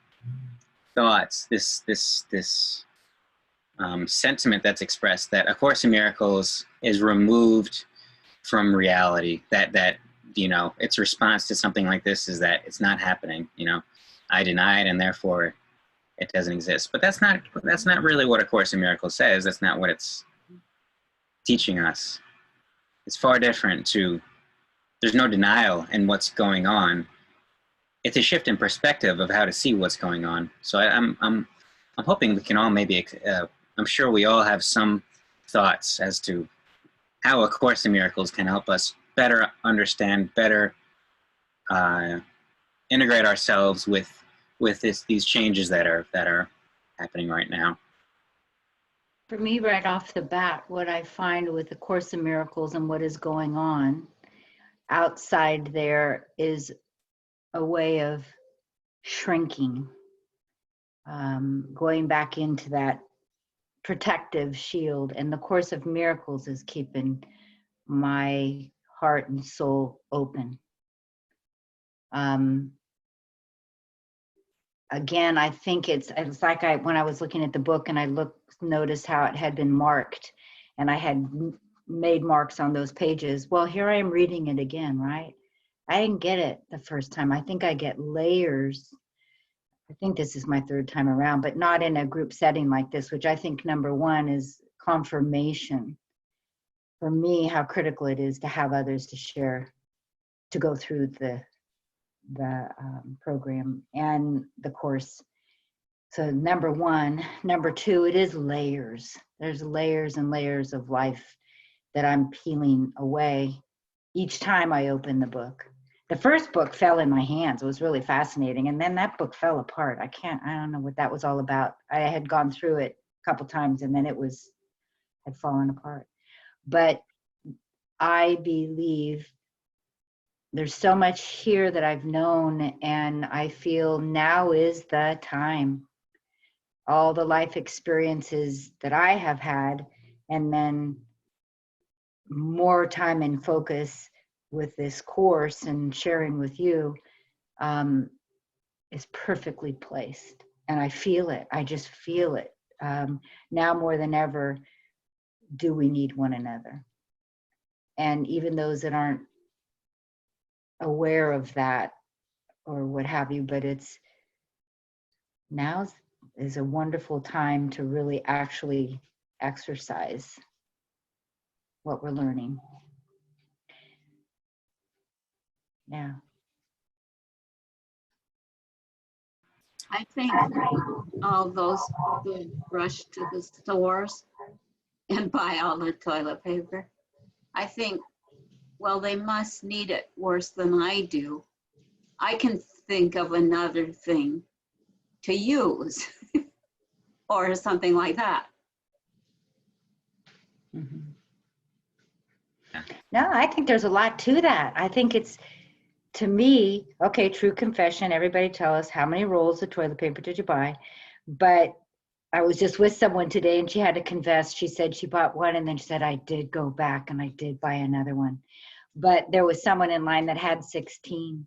thoughts, this sentiment that's expressed that A Course in Miracles is removed from reality, that its response to something like this is that it's not happening. I deny it, and therefore it doesn't exist. But that's not really what A Course in Miracles says. That's not what it's teaching us. It's far different. There's no denial in what's going on. It's a shift in perspective of how to see what's going on. So I'm hoping we can all maybe, I'm sure we all have some thoughts as to how A Course in Miracles can help us better understand, better integrate ourselves with these changes that are happening right now. For me, right off the bat, what I find with A Course in Miracles and what is going on, outside there is a way of shrinking, going back into that protective shield. And the Course of Miracles is keeping my heart and soul open. Again, I think it's like when I was looking at the book and I noticed how it had been marked, and I had made marks on those pages. Well, here I am reading it again, right? I didn't get it the first time. I think I get layers. I think this is my third time around, but not in a group setting like this, which I think number one is confirmation for me, how critical it is to have others to share, to go through the program and the course. So number one. Number two, it is layers. There's layers and layers of life that I'm peeling away each time I open the book. The first book fell in my hands. It was really fascinating. And then that book fell apart. I don't know what that was all about. I had gone through it a couple times and then had fallen apart. But I believe there's so much here that I've known, and I feel now is the time. All the life experiences that I have had, and then more time and focus with this course and sharing with you, is perfectly placed. And I feel it. I just feel it. Now more than ever, do we need one another? And even those that aren't aware of that or what have you, but now is a wonderful time to really actually exercise what we're learning. Yeah. I think all those who rush to the stores and buy all the toilet paper, I think, well, they must need it worse than I do. I can think of another thing to use or something like that. Mm-hmm. No, I think there's a lot to that. I think it's, to me, okay, true confession, everybody tell us how many rolls of toilet paper did you buy? But I was just with someone today and she had to confess. She said she bought one and then she said, I did go back and I did buy another one. But there was someone in line that had 16.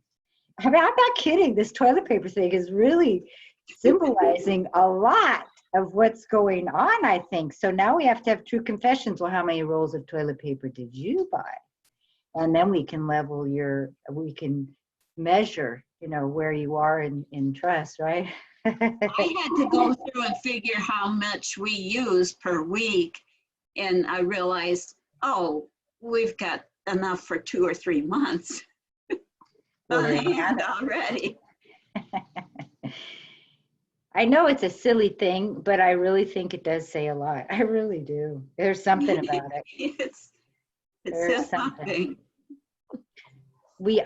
I mean, I'm not kidding. This toilet paper thing is really symbolizing a lot of what's going on, I think. So now we have to have true confessions. Well, how many rolls of toilet paper did you buy? And then we can we can measure, where you are in trust, right? I had to go through and figure how much we use per week. And I realized, oh, we've got enough for 2 or 3 months on hand already. I know it's a silly thing, but I really think it does say a lot. I really do. There's something about it. It says something.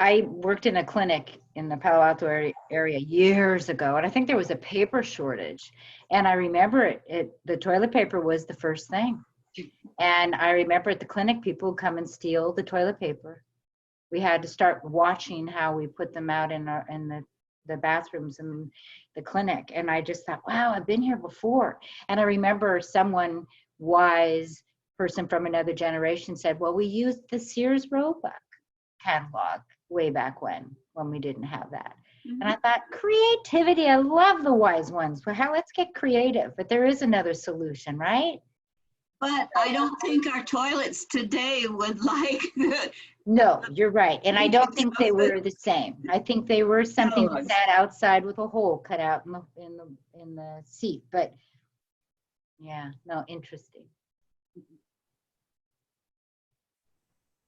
I worked in a clinic in the Palo Alto area years ago, and I think there was a paper shortage. And I remember the toilet paper was the first thing. And I remember at the clinic, people would come and steal the toilet paper. We had to start watching how we put them out in the bathrooms in the clinic. And I just thought, wow, I've been here before. And I remember someone wise person from another generation said, well, we used the Sears Roebuck catalog way back when we didn't have that. Mm-hmm. And I thought, creativity, I love the wise ones. Well, let's get creative. But there is another solution, right? But I don't think our toilets today would like the. No, you're right. And I don't think they were the same. I think they were something that sat outside with a hole cut out in the seat. But yeah, no, interesting.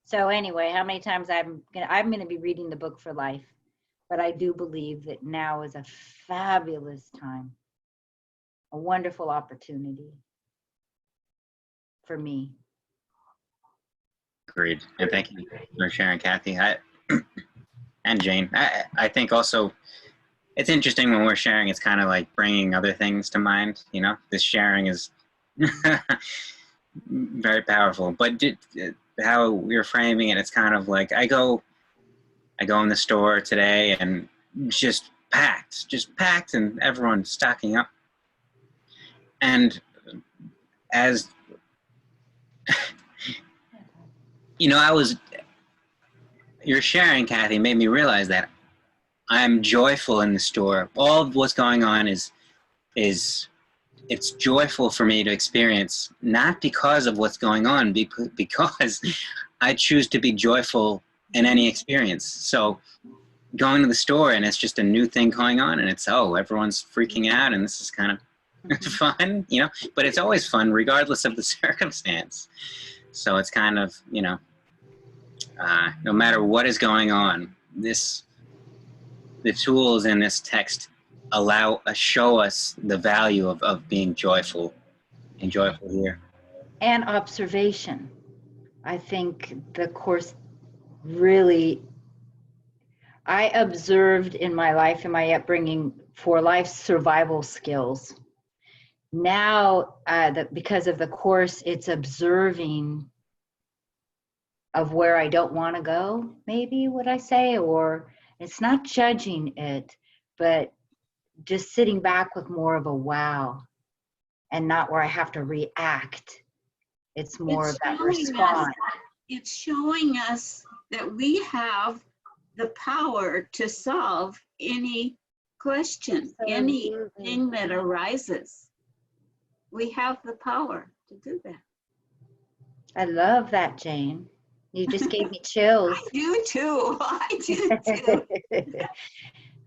So anyway, how many times I'm gonna be reading the book for life, but I do believe that now is a fabulous time, a wonderful opportunity for me. Agreed. And thank you for sharing, Kathy. And Jane. I think also it's interesting when we're sharing, it's kind of like bringing other things to mind. This sharing is very powerful. But how we're framing it, it's kind of like I go I go in the store today and just packed, and everyone stocking up. And as you're sharing, Kathy, made me realize that I'm joyful in the store. All of what's going on is it's joyful for me to experience, not because of what's going on, because I choose to be joyful in any experience. So going to the store and it's just a new thing going on, and it's, oh, everyone's freaking out, and this is kind of fun, but it's always fun regardless of the circumstance. So it's kind of, no matter what is going on, the tools in this text show us the value of being joyful and joyful here. And observation. I think the Course really, I observed in my life, in my upbringing, for life survival skills. Now, because of the Course, it's observing of where I don't want to go, maybe would I say, or it's not judging it, but just sitting back with more of a wow, and not where I have to react. It's more of that response. It's showing us that we have the power to solve any question, anything that arises. We have the power to do that. I love that, Jane. You just gave me chills. I do too. I do too.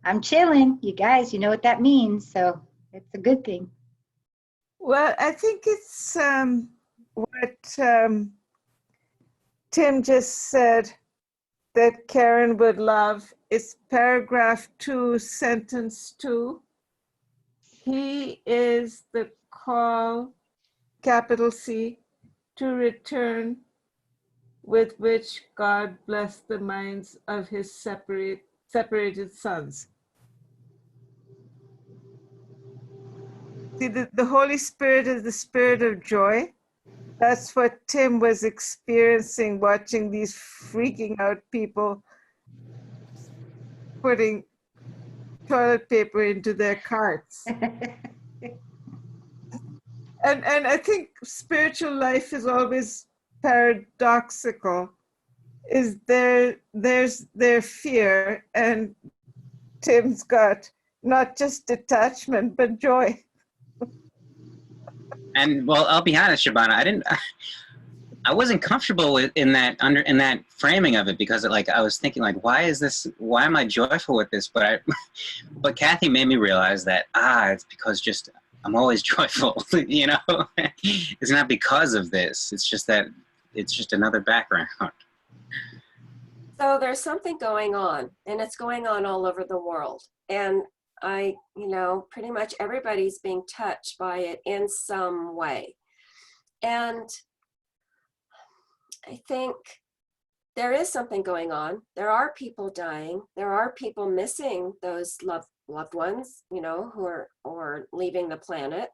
I'm chilling, you guys. You know what that means, so it's a good thing. Well, I think it's what Tim just said that Karen would love. It's paragraph 2, sentence 2. He is the call, capital C, to return, with which God blessed the minds of his separated sons. See, the Holy Spirit is the spirit of joy. That's what Tim was experiencing watching these freaking out people putting toilet paper into their carts. And I think spiritual life is always paradoxical. There's their fear, and Tim's got not just detachment, but joy. And well, I'll be honest, Shabana, I wasn't comfortable in that framing of it, because I was thinking, why am I joyful with this? But Kathy made me realize that it's because just I'm always joyful. It's not because of this. It's just that it's just another background. So there's something going on, and it's going on all over the world. And pretty much everybody's being touched by it in some way. And I think there is something going on. There are people dying. There are people missing those loved ones, who are leaving the planet.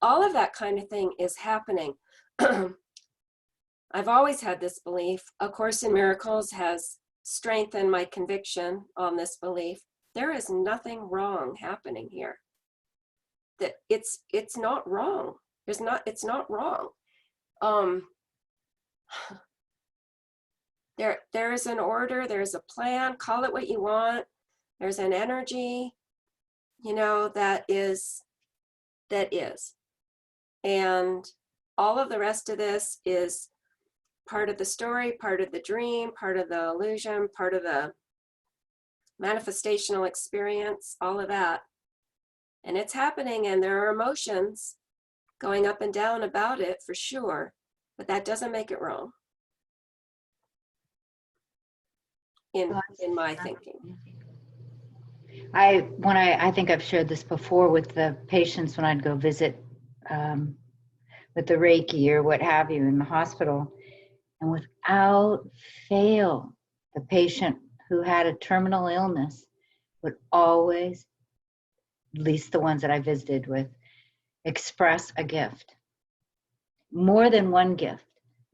All of that kind of thing is happening. I've always had this belief. A Course in Miracles has strengthened my conviction on this belief. There is nothing wrong happening here. That it's not wrong. It's not wrong. There is an order, there's a plan, call it what you want. There's an energy, that is. And all of the rest of this is part of the story, part of the dream, part of the illusion, part of the manifestational experience, all of that. And it's happening, and there are emotions going up and down about it for sure, but that doesn't make it wrong in my thinking. I think I've shared this before with the patients when I'd go visit with the Reiki or what have you in the hospital, and without fail, the patient who had a terminal illness would always, at least the ones that I visited with, express a gift. More than one gift,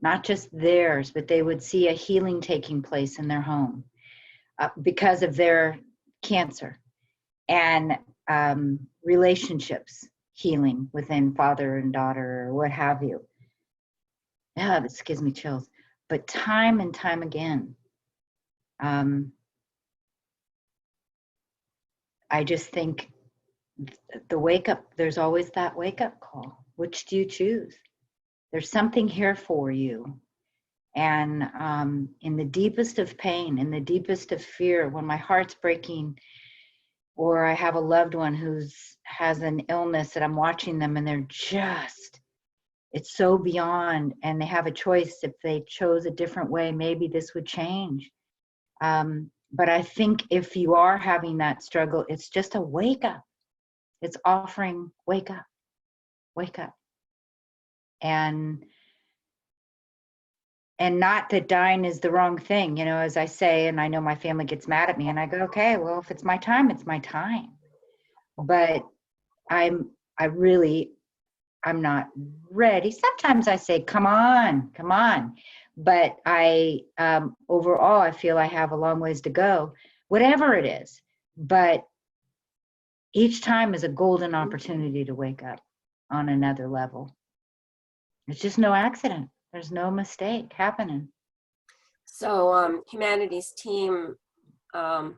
not just theirs, but they would see a healing taking place in their home. because of their cancer, and relationships healing within father and daughter or what have you. Yeah, this gives me chills. But time and time again, I just think the wake up, there's always that wake up call. Which do you choose? There's something here for you. And in the deepest of pain, in the deepest of fear, when my heart's breaking, or I have a loved one has an illness that I'm watching them and they're just, it's so beyond, and they have a choice. If they chose a different way, maybe this would change. But I think if you are having that struggle, it's just a wake up. It's offering, wake up, wake up. And not that dying is the wrong thing, you know, as I say, and I know my family gets mad at me, and I go, okay, well, if it's my time, it's my time. But I'm not ready. Sometimes I say, come on. But overall, I feel I have a long ways to go, whatever it is. But each time is a golden opportunity to wake up on another level. It's just no accident. There's no mistake happening. So Humanities Team, I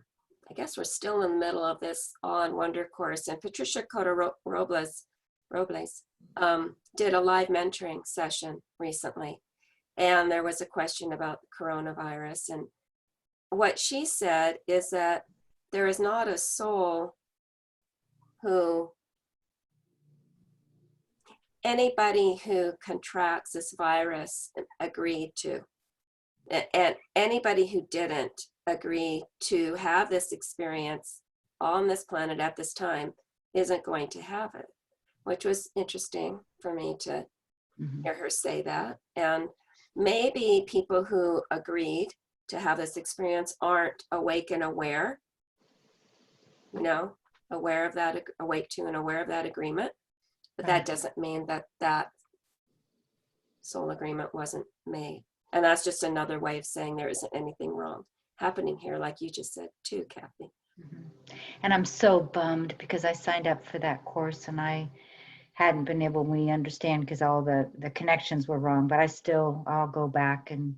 guess we're still in the middle of this Awe and Wonder course, and Patricia Cota Robles did a live mentoring session recently, and there was a question about the coronavirus, and what she said is that there is not a soul who, anybody who contracts this virus agreed to, and anybody who didn't agree to have this experience on this planet at this time isn't going to have it, which was interesting for me to hear her say that. And maybe people who agreed to have this experience aren't awake and aware, you know, aware of that, awake to and aware of that agreement. But that doesn't mean that that soul agreement wasn't made. And that's just another way of saying there isn't anything wrong happening here, like you just said too, Kathy. And I'm so bummed because I signed up for that course and I hadn't been able, we understand, because all the connections were wrong, but I'll go back and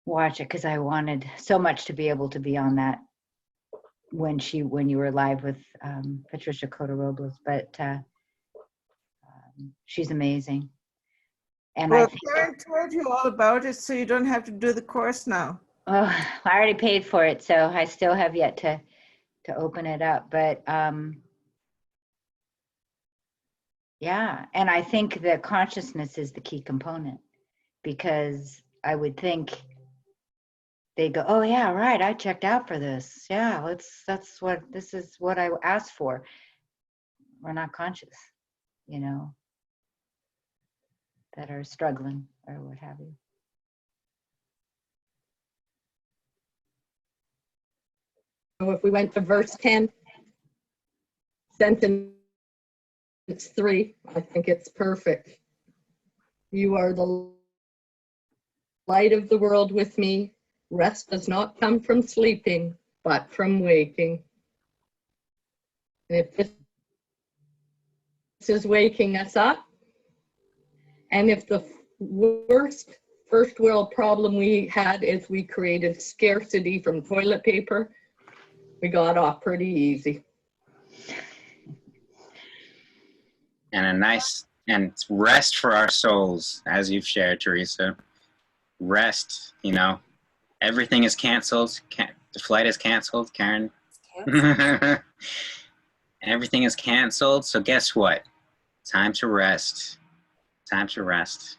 watch it because I wanted so much to be able to be on that when you were live with Patricia Cota Robles. But she's amazing. And Well, I think, Karen told you all about it, so you don't have to do the course now. oh, I already paid for it, so I still have yet to open it up. But yeah, and I think the consciousness is the key component, because I would think they go, oh yeah, right, I checked out for this. Yeah, this is what I asked for. We're not conscious, you know, that are struggling or what have you. So if we went to verse 10, sentence 3, I think it's perfect. You are the light of the world with me. Rest does not come from sleeping, but from waking. And if this is waking us up, and if the worst first world problem we had is we created scarcity from toilet paper, we got off pretty easy. And it's rest for our souls, as you've shared, Teresa. Rest, you know, everything is canceled. The flight is canceled, Karen. Everything is canceled. So guess what? Time to rest. Time to rest.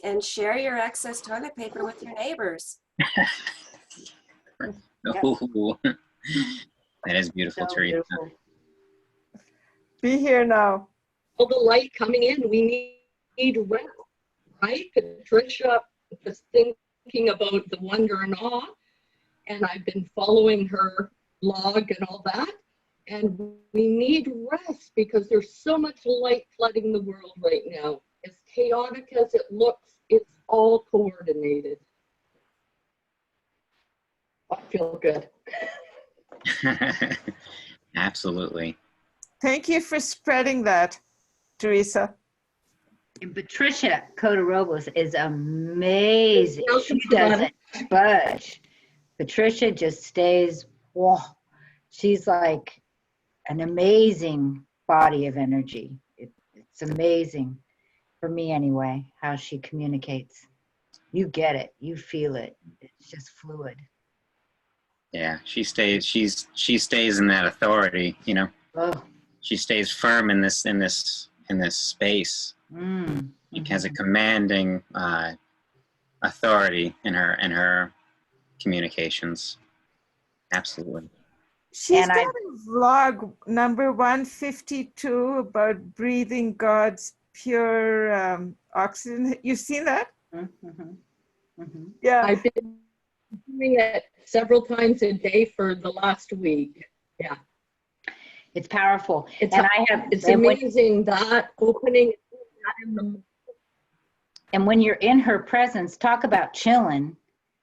And share your excess toilet paper with your neighbors. Ooh. That is beautiful, So Teresa. beautiful. Be here now. All the light coming in, we need rest, right? Patricia was thinking about the wonder and awe, and I've been following her blog and all that. And we need rest because there's so much light flooding the world right now. As chaotic as it looks, it's all coordinated. I feel good. Absolutely. Thank you for spreading that, Teresa. And Patricia Cotarobos is amazing. Welcome, She doesn't Savannah. budge. Patricia just stays, whoa. She's like an amazing body of energy. It's amazing, for me anyway, how she communicates. You get it, you feel it. It's just fluid. Yeah, she stays in that authority, you know. Oh, She stays firm in this space. She has a commanding authority in her communications. Absolutely. She's And I- got a vlog number 152 about breathing God's pure oxygen. You've seen that? Yeah. I've been doing it several times a day for the last week. Yeah. It's powerful. It's, And I have, it's and when- amazing that opening that in the And when you're in her presence, talk about chilling.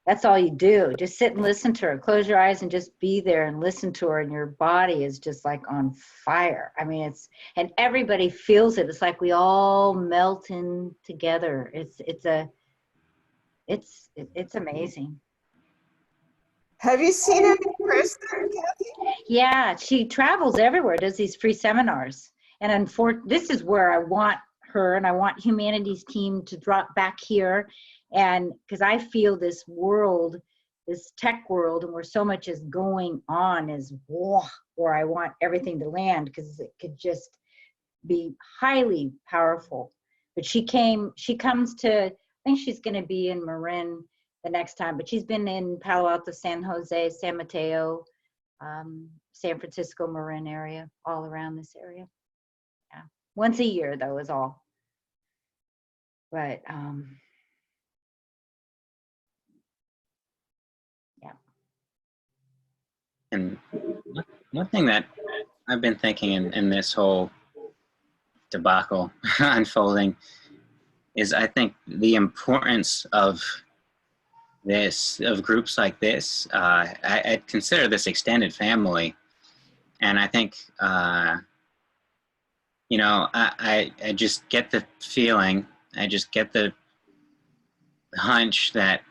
That's all you do. Just sit and listen to her. Close your eyes and just be there and listen to her. And your body is just like on fire. I mean, and everybody feels it. It's like we all melt in together. It's amazing. Have you seen her in person, Kathy? Yeah, she travels everywhere, does these free seminars. And this is where I want her, and I want Humanity's team to drop back here. And because I feel this world, this tech world, and where so much is going on is where I want everything to land, because it could just be highly powerful. But she comes to, I think she's going to be in Marin the next time, but she's been in Palo Alto, San Jose, San Mateo, San Francisco, Marin area, all around this area. Yeah, once a year though is all. But yeah. And one thing that I've been thinking in this whole debacle unfolding is, I think the importance of groups like this. I consider this extended family, and I think you know, I just get the feeling, I just get the hunch that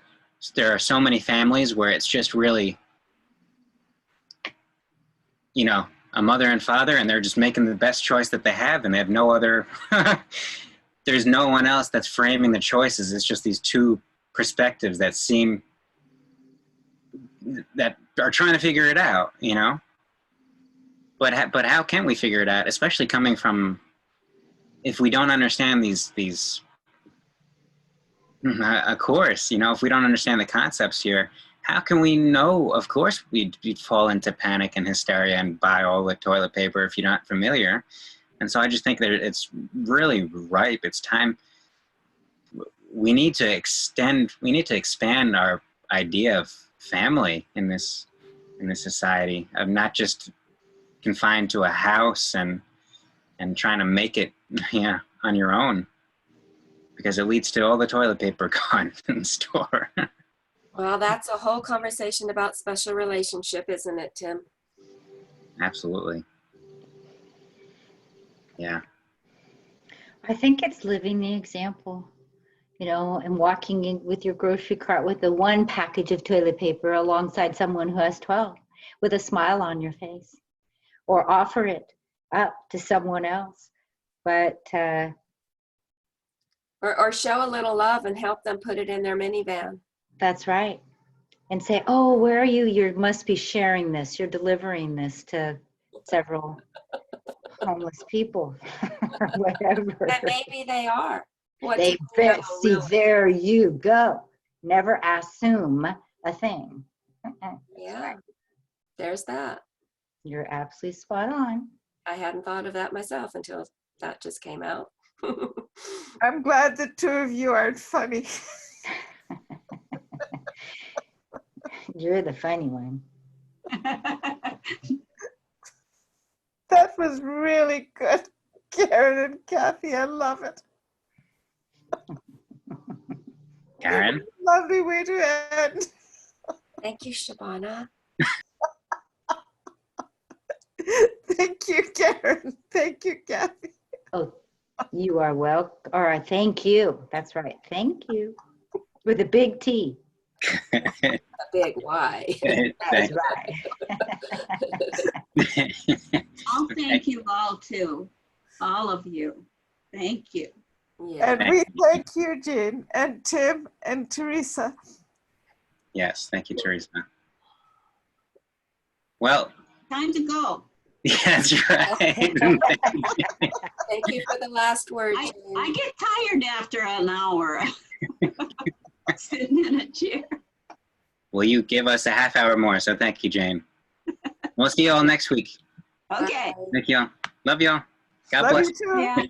there are so many families where it's just really, you know, a mother and father, and they're just making the best choice that they have, and they have no other, there's no one else that's framing the choices. It's just these two perspectives that are trying to figure it out, you know? But how can we figure it out, especially coming from, if we don't understand these of course, you know, if we don't understand the concepts here, how can we know? Of course, we'd fall into panic and hysteria and buy all the toilet paper if you're not familiar. And so I just think that it's really ripe. It's time. We need to expand our idea of family in this society, of not just confined to a house and trying to make it, yeah, on your own, because it leads to all the toilet paper gone in the store. Well, that's a whole conversation about special relationship, isn't it, Tim? Absolutely. Yeah. I think it's living the example, you know, and walking in with your grocery cart with the one package of toilet paper alongside someone who has 12 with a smile on your face, or offer it up to someone else. But Or show a little love and help them put it in their minivan. that's right. And say, oh, where are you? You must be sharing this. You're delivering this to several homeless people or whatever. And maybe they are. What They do you know, see, really? there you go. Never assume a thing. Yeah, there's that. You're absolutely spot on. I hadn't thought of that myself until that just came out. I'm glad the two of you aren't funny. You're the funny one. That was really good, Karen and Kathy. I love it. Karen? Lovely way to end. Thank you, Shabana. Thank you, Karen. Thank you, Kathy. Oh, you are welcome. All right, thank you. That's right. Thank you. With a big T. A big Y. That's right. I'll thank you all too, all of you. Thank you. Yeah. And we thank you, Jane, and Tim, and Teresa. Yes, thank you, Teresa. Well, Time to go. yeah, that's right. Thank you for the last word, I Jane. get tired after an hour sitting in a chair. Well, you give us a half hour more, so thank you, Jane. We'll see you all next week. Okay. Bye. Thank you all. Love you all. God Love bless. you too. Yeah.